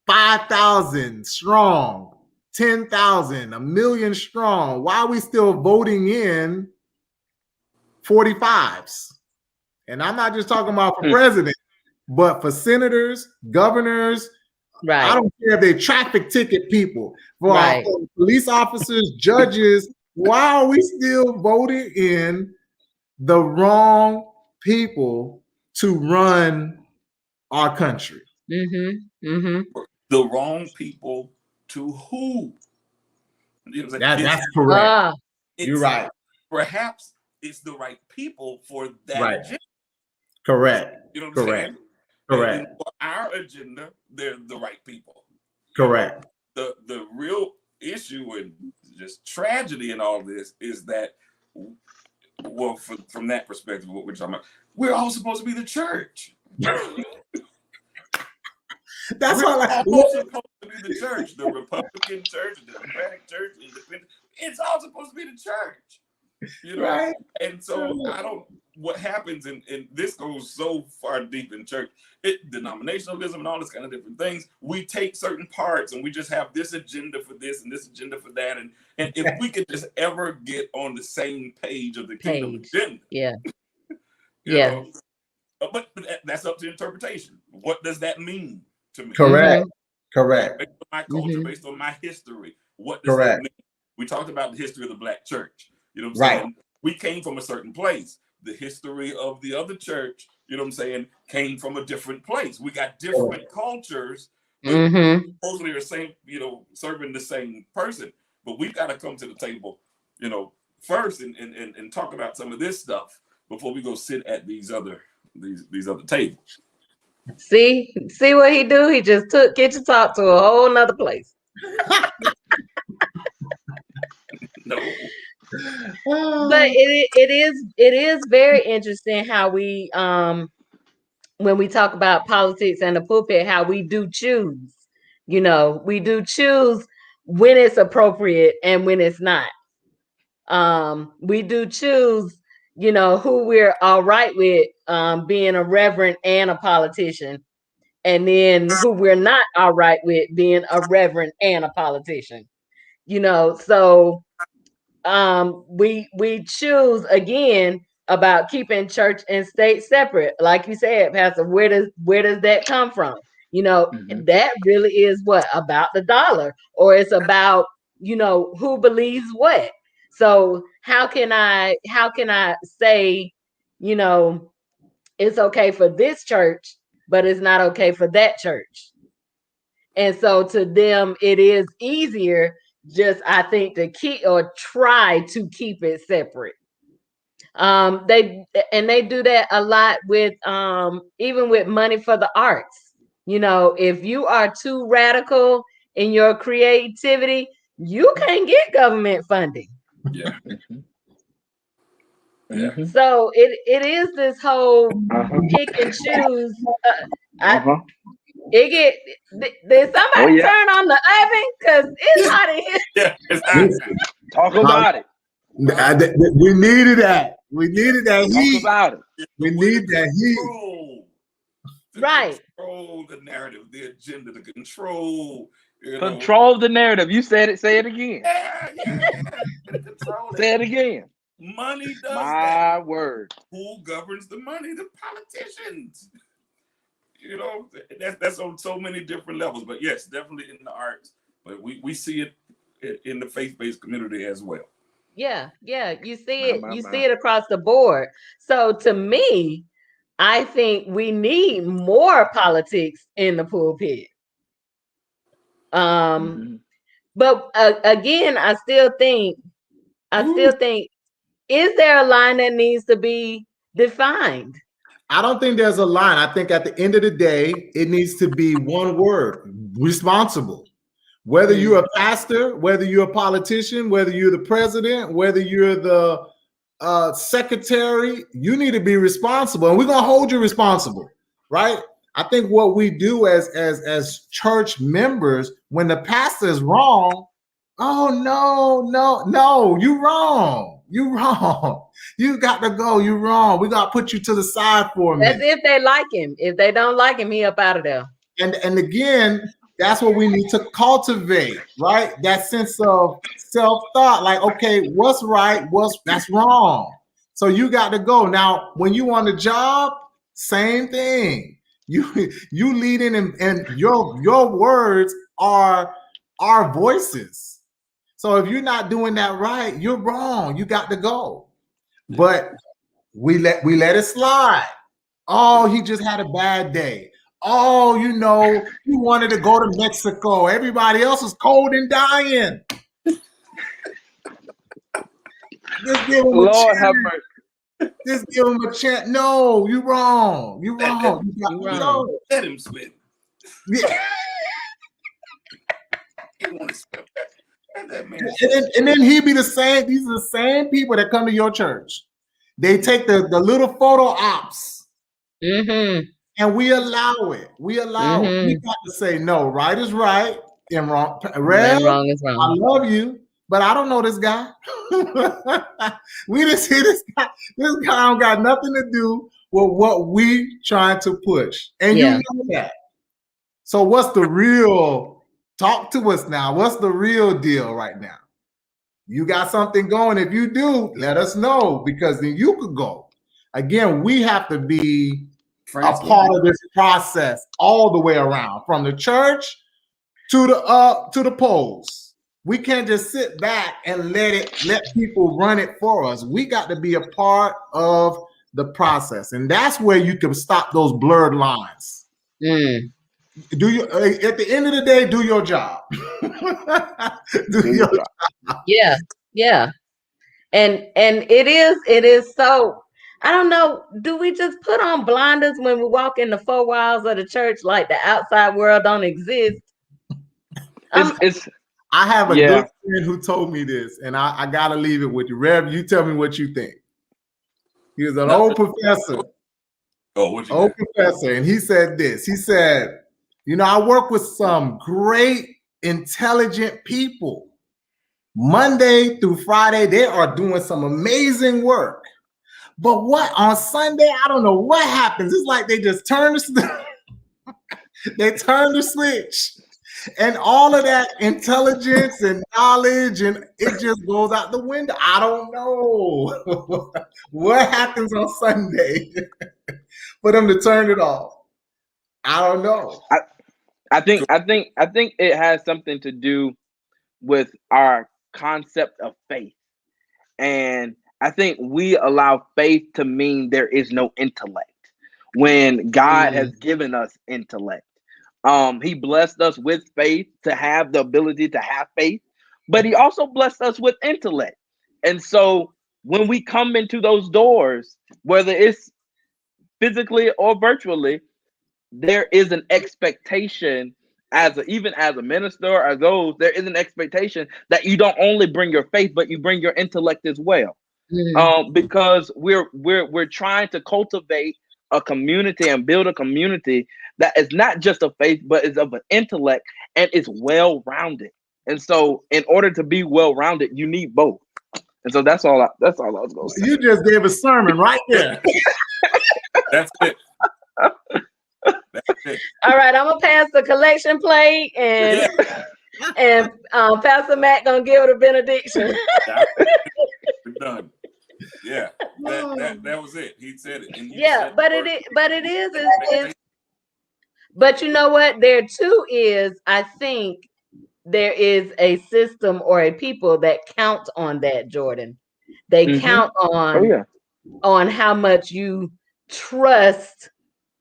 Speaker 3: 5,000 strong, 10,000, 1 million strong, why are we still voting in 45s? And I'm not just talking about for president, but for senators, governors. Right. I don't care if they traffic ticket people, for our police officers, judges. Why are we still voting in the wrong people to run our country?
Speaker 5: The wrong people to who?
Speaker 3: That's correct. You're right.
Speaker 5: Perhaps it's the right people for that agenda.
Speaker 3: Correct.
Speaker 5: You know what I'm saying?
Speaker 3: Correct.
Speaker 5: And for our agenda, they're the right people.
Speaker 3: Correct.
Speaker 5: The real issue and just tragedy in all this is that, well, from that perspective, what we're talking about, we're all supposed to be the church.
Speaker 3: That's all
Speaker 5: supposed to be the church. The Republican church, the Democratic church, independent. It's all supposed to be the church. Right? And so what happens, and this goes so far deep in church, denominationalism and all this kind of different things, we take certain parts and we just have this agenda for this and this agenda for that. And if we could just ever get on the same page of the kingdom agenda. You know, but that's up to interpretation. What does that mean to me?
Speaker 3: Correct.
Speaker 5: Based on my culture, based on my history, what does that mean? We talked about the history of the Black church. You know what I'm saying? We came from a certain place. The history of the other church, you know what I'm saying, came from a different place. We got different cultures, but supposedly are same, serving the same person. But we've got to come to the table, first and talk about some of this stuff before we go sit at these other tables.
Speaker 4: See what he do? He just took Kitchen Talk to a whole nother place.
Speaker 5: No.
Speaker 4: But it is very interesting how we when we talk about politics and the pulpit, how we do choose. We do choose when it's appropriate and when it's not. We do choose, who we're all right with being a reverend and a politician, and then who we're not all right with being a reverend and a politician. So we choose again about keeping church and state separate. Like you said, Pastor, where does that come from? That really is what about the dollar, or it's about who believes what. So how can I say it's okay for this church, but it's not okay for that church? And so to them, it is easier just, I think, to keep or try to keep it separate. They do that a lot with even with money for the arts. If you are too radical in your creativity, you can't get government funding.
Speaker 5: Yeah.
Speaker 4: So it is this whole pick and choose. Did somebody turn on the oven? Because it's hot in here.
Speaker 5: Yeah, it's hot.
Speaker 6: Talk about it.
Speaker 3: We needed that. We needed that heat.
Speaker 6: Talk about it.
Speaker 3: We need that heat.
Speaker 4: Right.
Speaker 5: Control the narrative, the agenda, the control.
Speaker 6: Control the narrative. You said it. Say it again. Say it again.
Speaker 5: Money does
Speaker 6: My
Speaker 5: that.
Speaker 6: word.
Speaker 5: Who governs the money? The politicians. That's on so many different levels. But yes, definitely in the arts. But we see it in the faith-based community as well.
Speaker 4: Yeah. You see it. You see it across the board. So to me, I think we need more politics in the pulpit. But again, I still think, is there a line that needs to be defined?
Speaker 3: I don't think there's a line. I think at the end of the day, it needs to be one word: responsible. Whether you're a pastor, whether you're a politician, whether you're the president, whether you're the secretary, you need to be responsible, and we're gonna hold you responsible, right? I think what we do as church members, when the pastor is wrong, oh no, you wrong. You wrong. You got to go. You wrong. We got to put you to the side for a minute.
Speaker 4: That's if they like him. If they don't like him, he up out of there.
Speaker 3: And again, that's what we need to cultivate, right? That sense of self-thought, like, okay, what's right? That's wrong. So you got to go. Now, when you on the job, same thing. You leading, and your words are our voices. So if you're not doing that right, you're wrong. You got to go. But we let it slide. Oh, he just had a bad day. Oh, he wanted to go to Mexico. Everybody else is cold and dying. Just give him
Speaker 6: Lord have mercy.
Speaker 3: Just give him a chance. No, you're wrong. You're wrong. You got to go.
Speaker 5: Let him swim.
Speaker 3: Yeah.
Speaker 5: He want to swim.
Speaker 3: And then he be the same. These are the same people that come to your church. They take the little photo ops, and we allow it. We allow it. We got to say no. Right is right, and wrong.
Speaker 4: Wrong is wrong.
Speaker 3: I love you, but I don't know this guy. We just see this guy. This guy don't got nothing to do with what we trying to push, and you know that. So what's the real? Talk to us now. What's the real deal right now? You got something going? If you do, let us know, because then you could go. Again, we have to be a part of this process all the way around, from the church to the polls. We can't just sit back and let people run it for us. We got to be a part of the process, and that's where you can stop those blurred lines. Do you at the end of the day, do your job. Do your job.
Speaker 4: Yeah. And it is so, I don't know, do we just put on blinders when we walk in the four walls of the church like the outside world don't exist?
Speaker 3: I have a good friend who told me this, and I gotta leave it with you. Rev, you tell me what you think. He was an old professor. Old professor, and he said this. He said, I work with some great, intelligent people. Monday through Friday, they are doing some amazing work. But on Sunday, I don't know what happens. It's like they just turn the switch. And all of that intelligence and knowledge, and it just goes out the window. I don't know what happens on Sunday for them to turn it off. I don't know.
Speaker 6: I think it has something to do with our concept of faith. And I think we allow faith to mean there is no intellect when God has given us intellect. He blessed us with faith to have the ability to have faith, but he also blessed us with intellect. And so when we come into those doors, whether it's physically or virtually, there is an expectation even as a minister or as those, there is an expectation that you don't only bring your faith, but you bring your intellect as well. Because we're trying to cultivate a community and build a community that is not just of faith, but is of an intellect and is well-rounded. And so in order to be well-rounded, you need both. And so that's all I was going to say.
Speaker 3: You just gave a sermon right there.
Speaker 5: That's it.
Speaker 4: All right, I'm gonna pass the collection plate, and Pastor Matt gonna give it a benediction.
Speaker 5: We're done. Yeah, that was it. He said it.
Speaker 4: Yeah, but it is. But you know what? There too is, I think, there is a system or a people that count on that, Jordan. They count on how much you trust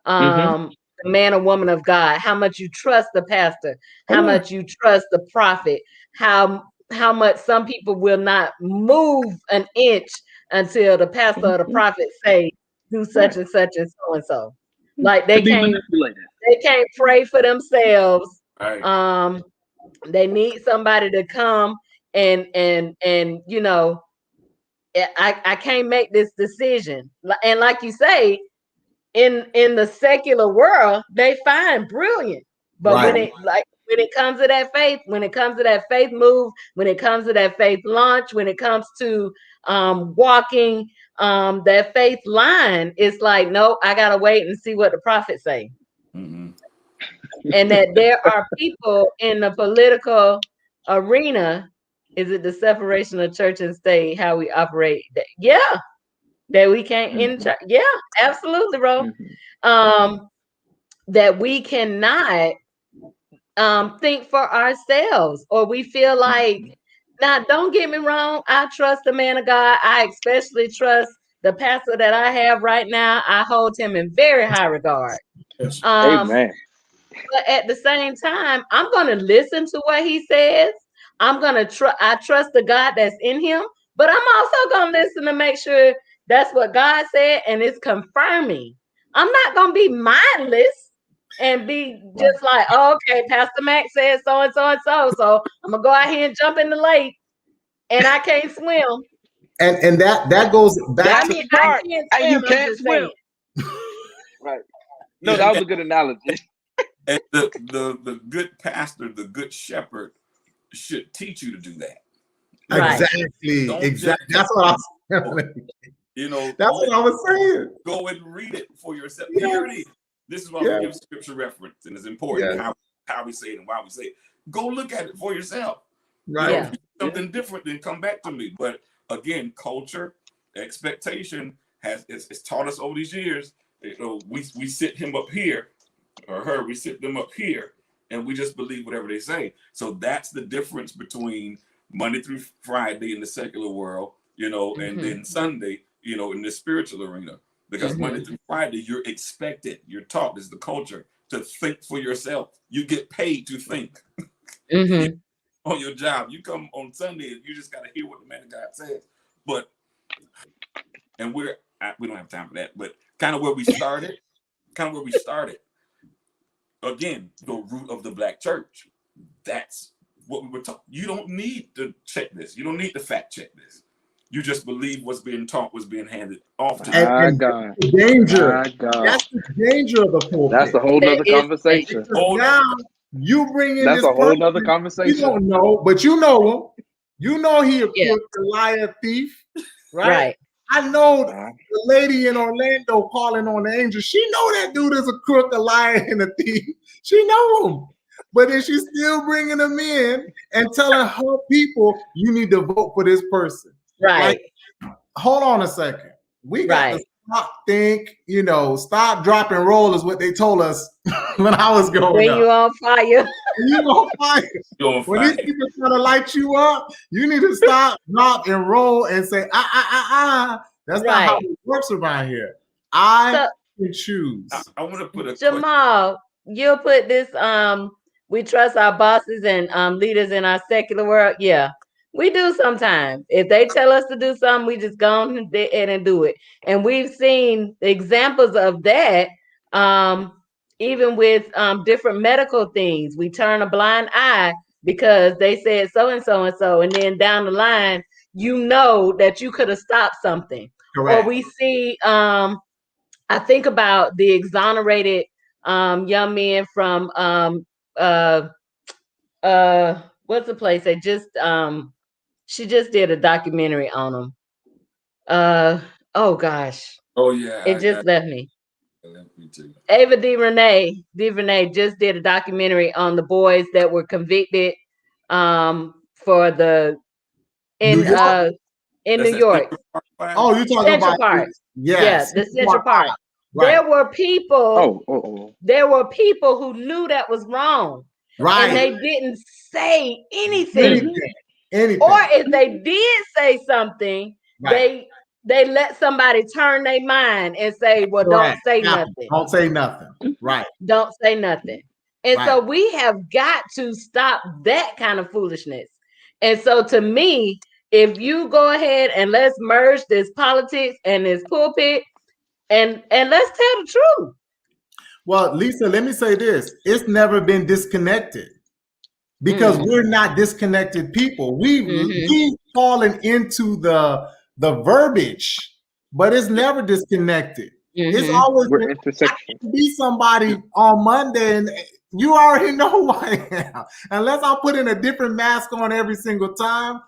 Speaker 4: the man or woman of God, how much you trust the pastor, how much you trust the prophet, how much some people will not move an inch until the pastor or the prophet say do such and such and so and so. Like they can't pray for themselves.
Speaker 5: Right.
Speaker 4: They need somebody to come and you know, I can't make this decision. And like you say, in the secular world, they find brilliant. But when it comes to that faith, when it comes to that faith move, when it comes to that faith launch, when it comes to walking that faith line, it's like, no, I gotta wait and see what the prophets say. And that there are people in the political arena. Is it the separation of church and state, how we operate? That we can't absolutely, bro. That we cannot think for ourselves, or we feel like, now don't get me wrong, I trust the man of God. I especially trust the pastor that I have right now. I hold him in very high regard.
Speaker 6: Amen.
Speaker 4: But at the same time, I'm going to listen to what he says. I trust the God that's in him, but I'm also going to listen to make sure that's what God said and it's confirming. I'm not going to be mindless and be just like, oh, okay, Pastor Mac said so and so and so. So I'm going to go out here and jump in the lake and I can't swim.
Speaker 3: And that goes back
Speaker 6: to part. And you can't swim. Right. No, that was a good analogy.
Speaker 5: And the good pastor, the good shepherd should teach you to do that.
Speaker 3: Exactly. That's what I was saying.
Speaker 5: You know,
Speaker 3: that's what I was saying.
Speaker 5: Go and read it for yourself. Here it is. This is why we give scripture reference, and it's important how we say it and why we say it. Go look at it for yourself.
Speaker 3: Right.
Speaker 5: You know, something different, then come back to me. But again, culture, expectation it's taught us over these years. You know, we sit him up here, or her, we sit them up here, and we just believe whatever they say. So that's the difference between Monday through Friday in the secular world, you know, and then Sunday, you know, in the spiritual arena. Because Monday through Friday, you're expected, you're taught, this is the culture, to think for yourself. You get paid to think. On your job. You come on Sunday and you just got to hear what the man of God says. But, and we don't have time for that, but kind of where we started, again, the root of the Black church. That's what we were talking. You don't need to check this. You don't need to fact check this. You just believe what's being taught, was being handed off to you.
Speaker 3: And the danger. That's the danger of the pulpit.
Speaker 6: That's a whole nother conversation.
Speaker 3: Now you bring in
Speaker 6: that's
Speaker 3: this
Speaker 6: a whole nother conversation.
Speaker 3: You don't know, but you know him. You know he a crook, a liar, thief. Right. I know the lady in Orlando calling on the angel. She know that dude is a crook, a liar, and a thief. She know him. but then she's still bringing them in and telling her people, you need to vote for this person.
Speaker 4: Right.
Speaker 3: Like, hold on a second. We got
Speaker 4: Right.
Speaker 3: to stop, drop, and roll is what they told us when I was growing
Speaker 4: When
Speaker 3: up.
Speaker 4: you on fire.
Speaker 3: You on fire. When these people trying to light you up, you need to stop, drop, and roll and say, That's not how it works around here. I can choose.
Speaker 5: I want to put a
Speaker 4: Jamal, you'll put this, we trust our bosses and leaders in our secular world. Yeah, we do sometimes. If they tell us to do something, we just go on ahead and do it. And we've seen examples of that, even with different medical things. We turn a blind eye because they said so and so and so, and then down the line, that you could have stopped something.
Speaker 3: Correct.
Speaker 4: Or we see, I think about the exonerated young men from what's the place? They just she just did a documentary on them. Oh gosh.
Speaker 5: Oh yeah.
Speaker 4: It just left me.
Speaker 5: Me too.
Speaker 4: Ava DuVernay just did a documentary on the boys that were convicted for the in New York.
Speaker 3: Oh, you're talking
Speaker 4: Central
Speaker 3: about
Speaker 4: Park.
Speaker 3: Yes.
Speaker 4: Yeah, the Central Park. Right. There were people. There were people who knew that was wrong. Right. And they didn't say anything. Or if they did say something, right, they let somebody turn their mind and say, well, don't say nothing.
Speaker 3: Don't say nothing. Right.
Speaker 4: Don't say nothing. And so we have got to stop that kind of foolishness. And so to me, if you go ahead and let's merge this politics and this pulpit and let's tell the truth.
Speaker 3: Well, Lisa, let me say this. It's never been disconnected because we're not disconnected people. We've fallen into the verbiage, but it's never disconnected. It's always be somebody on Monday and you already know who I am. Unless I'm putting a different mask on every single time,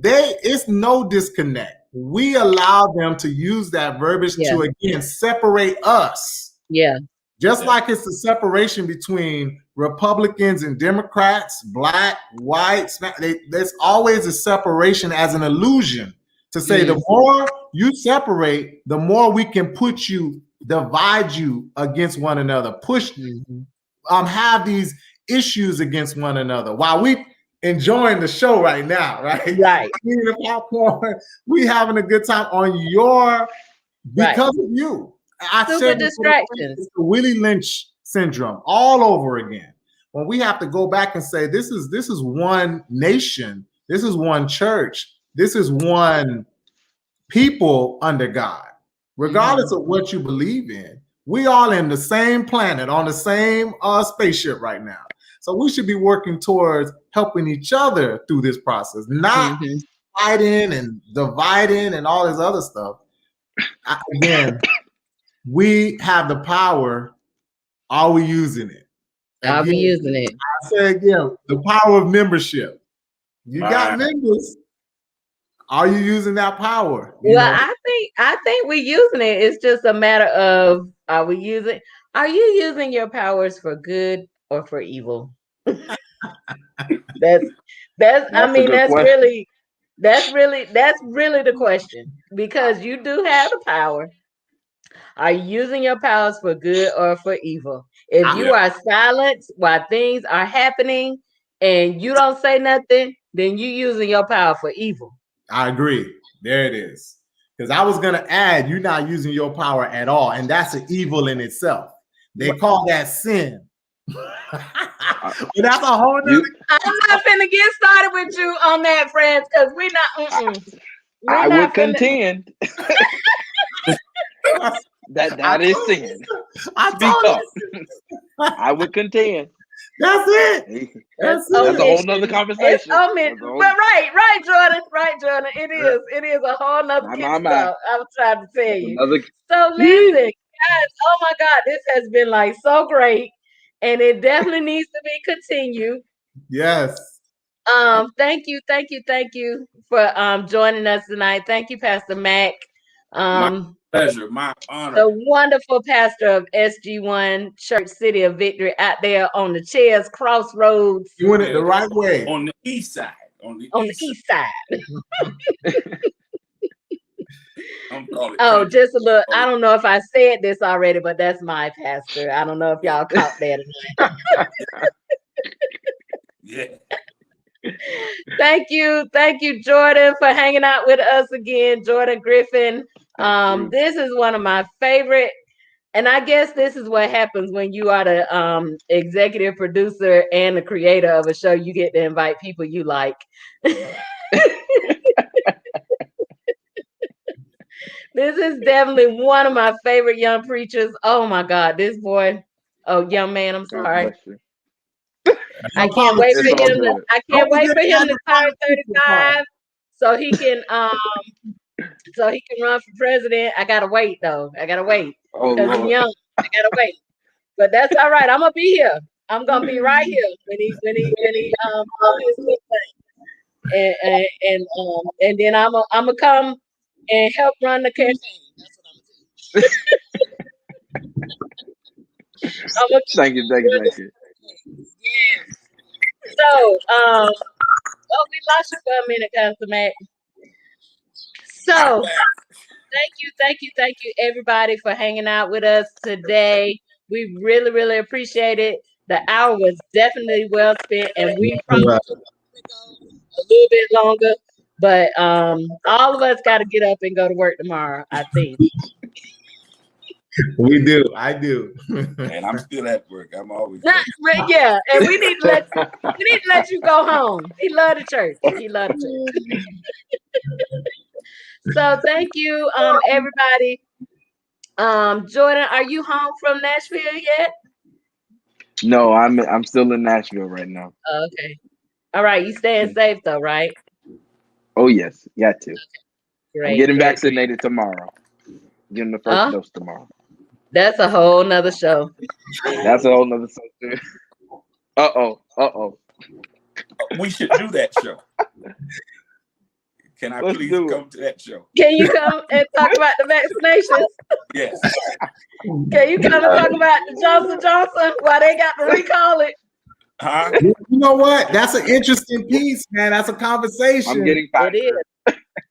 Speaker 3: it's no disconnect. We allow them to use that verbiage to again separate us.
Speaker 4: Yeah.
Speaker 3: Just like it's a separation between Republicans and Democrats, black, white, there's always a separation as an illusion to say the more you separate, the more we can divide you against one another, push have these issues against one another while we enjoying the show right now, right?
Speaker 4: Right.
Speaker 3: Eating the popcorn, we having a good time on because of you.
Speaker 4: Super distractions.
Speaker 3: It's the Willie Lynch syndrome all over again. When we have to go back and say, this is one nation, this is one church, this is one people under God. Regardless of what you believe in, we all in the same planet, on the same spaceship right now. So we should be working towards helping each other through this process, not fighting and dividing and all this other stuff. Again, we have the power. Are we using it?
Speaker 4: Are we using it?
Speaker 3: I say again, the power of membership. You got members. Are you using that power?
Speaker 4: I think we're using it. It's just a matter of are you using your powers for good or for evil? That's really the question, because you do have the power. Are you using your powers for good or for evil? If you are silent while things are happening and you don't say nothing, then you're using your power for evil.
Speaker 3: I agree. There it is. Because I was going to add, you're not using your power at all. And that's an evil in itself. They call that sin. But that's a whole nother.
Speaker 4: I'm not finna get started with you on that, friends, because we're not.
Speaker 6: I would contend that is sin. I would contend.
Speaker 3: That's it.
Speaker 6: That's a whole nother conversation.
Speaker 4: Right, Jordan. It is a whole nother conversation. I was trying to tell you. So listen, guys. Oh my God, this has been like so great, and it definitely needs to be continued.
Speaker 3: Yes.
Speaker 4: Thank you for joining us tonight. Thank you, Pastor Mac.
Speaker 5: My pleasure, my honor.
Speaker 4: The wonderful pastor of SG1 Church City of Victory out there on the Chairs Crossroads.
Speaker 3: You went it the right way.
Speaker 5: On the east side. On the
Speaker 4: east side.
Speaker 5: Oh,
Speaker 4: just a little. I don't know if I said this already, but that's my pastor. I don't know if y'all caught that or not.
Speaker 5: Yeah.
Speaker 4: Thank you, Jordan, for hanging out with us again, Jordan Griffin. This is one of my favorite, and I guess this is what happens when you are the executive producer and the creator of a show. You get to invite people you like. This is definitely one of my favorite young preachers. Oh my God, this boy. Oh, young man, I'm sorry. I can't wait for him. I can't wait for him to turn 35, so he can run for president. I gotta wait though. Because he's young. I gotta wait. But that's all right. I'm gonna be here. I'm gonna be right here when he his little thing. And then I'm gonna come and help run the campaign. That's what I'm gonna do.
Speaker 6: Thank you.
Speaker 4: Yeah. So, we lost you for a minute, Pastor Mac. So, thank you, everybody, for hanging out with us today. We really, really appreciate it. The hour was definitely well spent, and we probably go a little bit longer. But all of us got to get up and go to work tomorrow, I think.
Speaker 3: We do. I do.
Speaker 5: And I'm still at work. I'm always
Speaker 4: yeah. And we need to let you go home. He loved the church. So thank you, everybody. Jordan, are you home from Nashville yet?
Speaker 6: No, I'm still in Nashville right now.
Speaker 4: Okay. All right. You staying safe though, right?
Speaker 6: Oh yes, got to.
Speaker 4: Okay. Great.
Speaker 6: I'm getting vaccinated tomorrow. Getting the first dose tomorrow.
Speaker 4: That's a whole nother show.
Speaker 6: That's a whole nother show too. Uh-oh.
Speaker 5: We should do that show. Can I please come to that show?
Speaker 4: Can you come and talk about the vaccinations?
Speaker 5: Yes.
Speaker 4: Can you come and talk about the Johnson? Why they got to recall it?
Speaker 5: Huh?
Speaker 3: You know what? That's an interesting piece, man. That's a conversation.
Speaker 6: I'm getting fired.
Speaker 4: It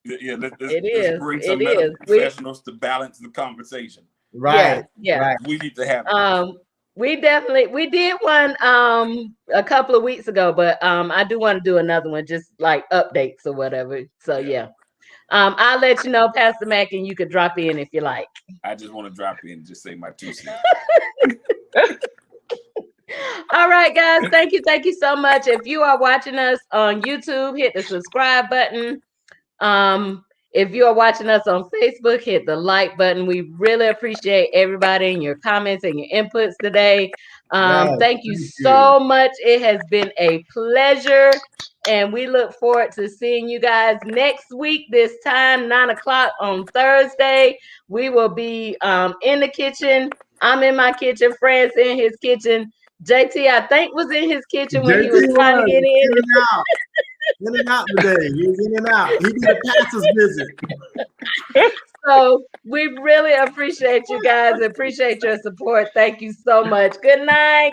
Speaker 4: is.
Speaker 5: Yeah, let's bring
Speaker 4: It
Speaker 5: some
Speaker 4: is.
Speaker 5: medical professionals to balance the conversation.
Speaker 3: Right.
Speaker 4: Yeah.
Speaker 3: Right.
Speaker 5: We need to have
Speaker 4: we did one a couple of weeks ago, but I do want to do another one, just like updates or whatever. So yeah. I'll let you know, Pastor Mac, and you could drop in if you like.
Speaker 5: I just want to drop in and just say my 2 cents.
Speaker 4: All right, guys. Thank you so much. If you are watching us on YouTube, hit the subscribe button. If you are watching us on Facebook, hit the like button. We really appreciate everybody and your comments and your inputs today. Thank you so much. It has been a pleasure. And we look forward to seeing you guys next week, this time, 9:00 on Thursday. We will be in the kitchen. I'm in my kitchen. Fred's in his kitchen. JT, I think, was in his kitchen when he was trying to get in.
Speaker 3: In and out today. He was in and out. He did a pastor's visit.
Speaker 4: So we really appreciate you guys. Appreciate your support. Thank you so much. Good night.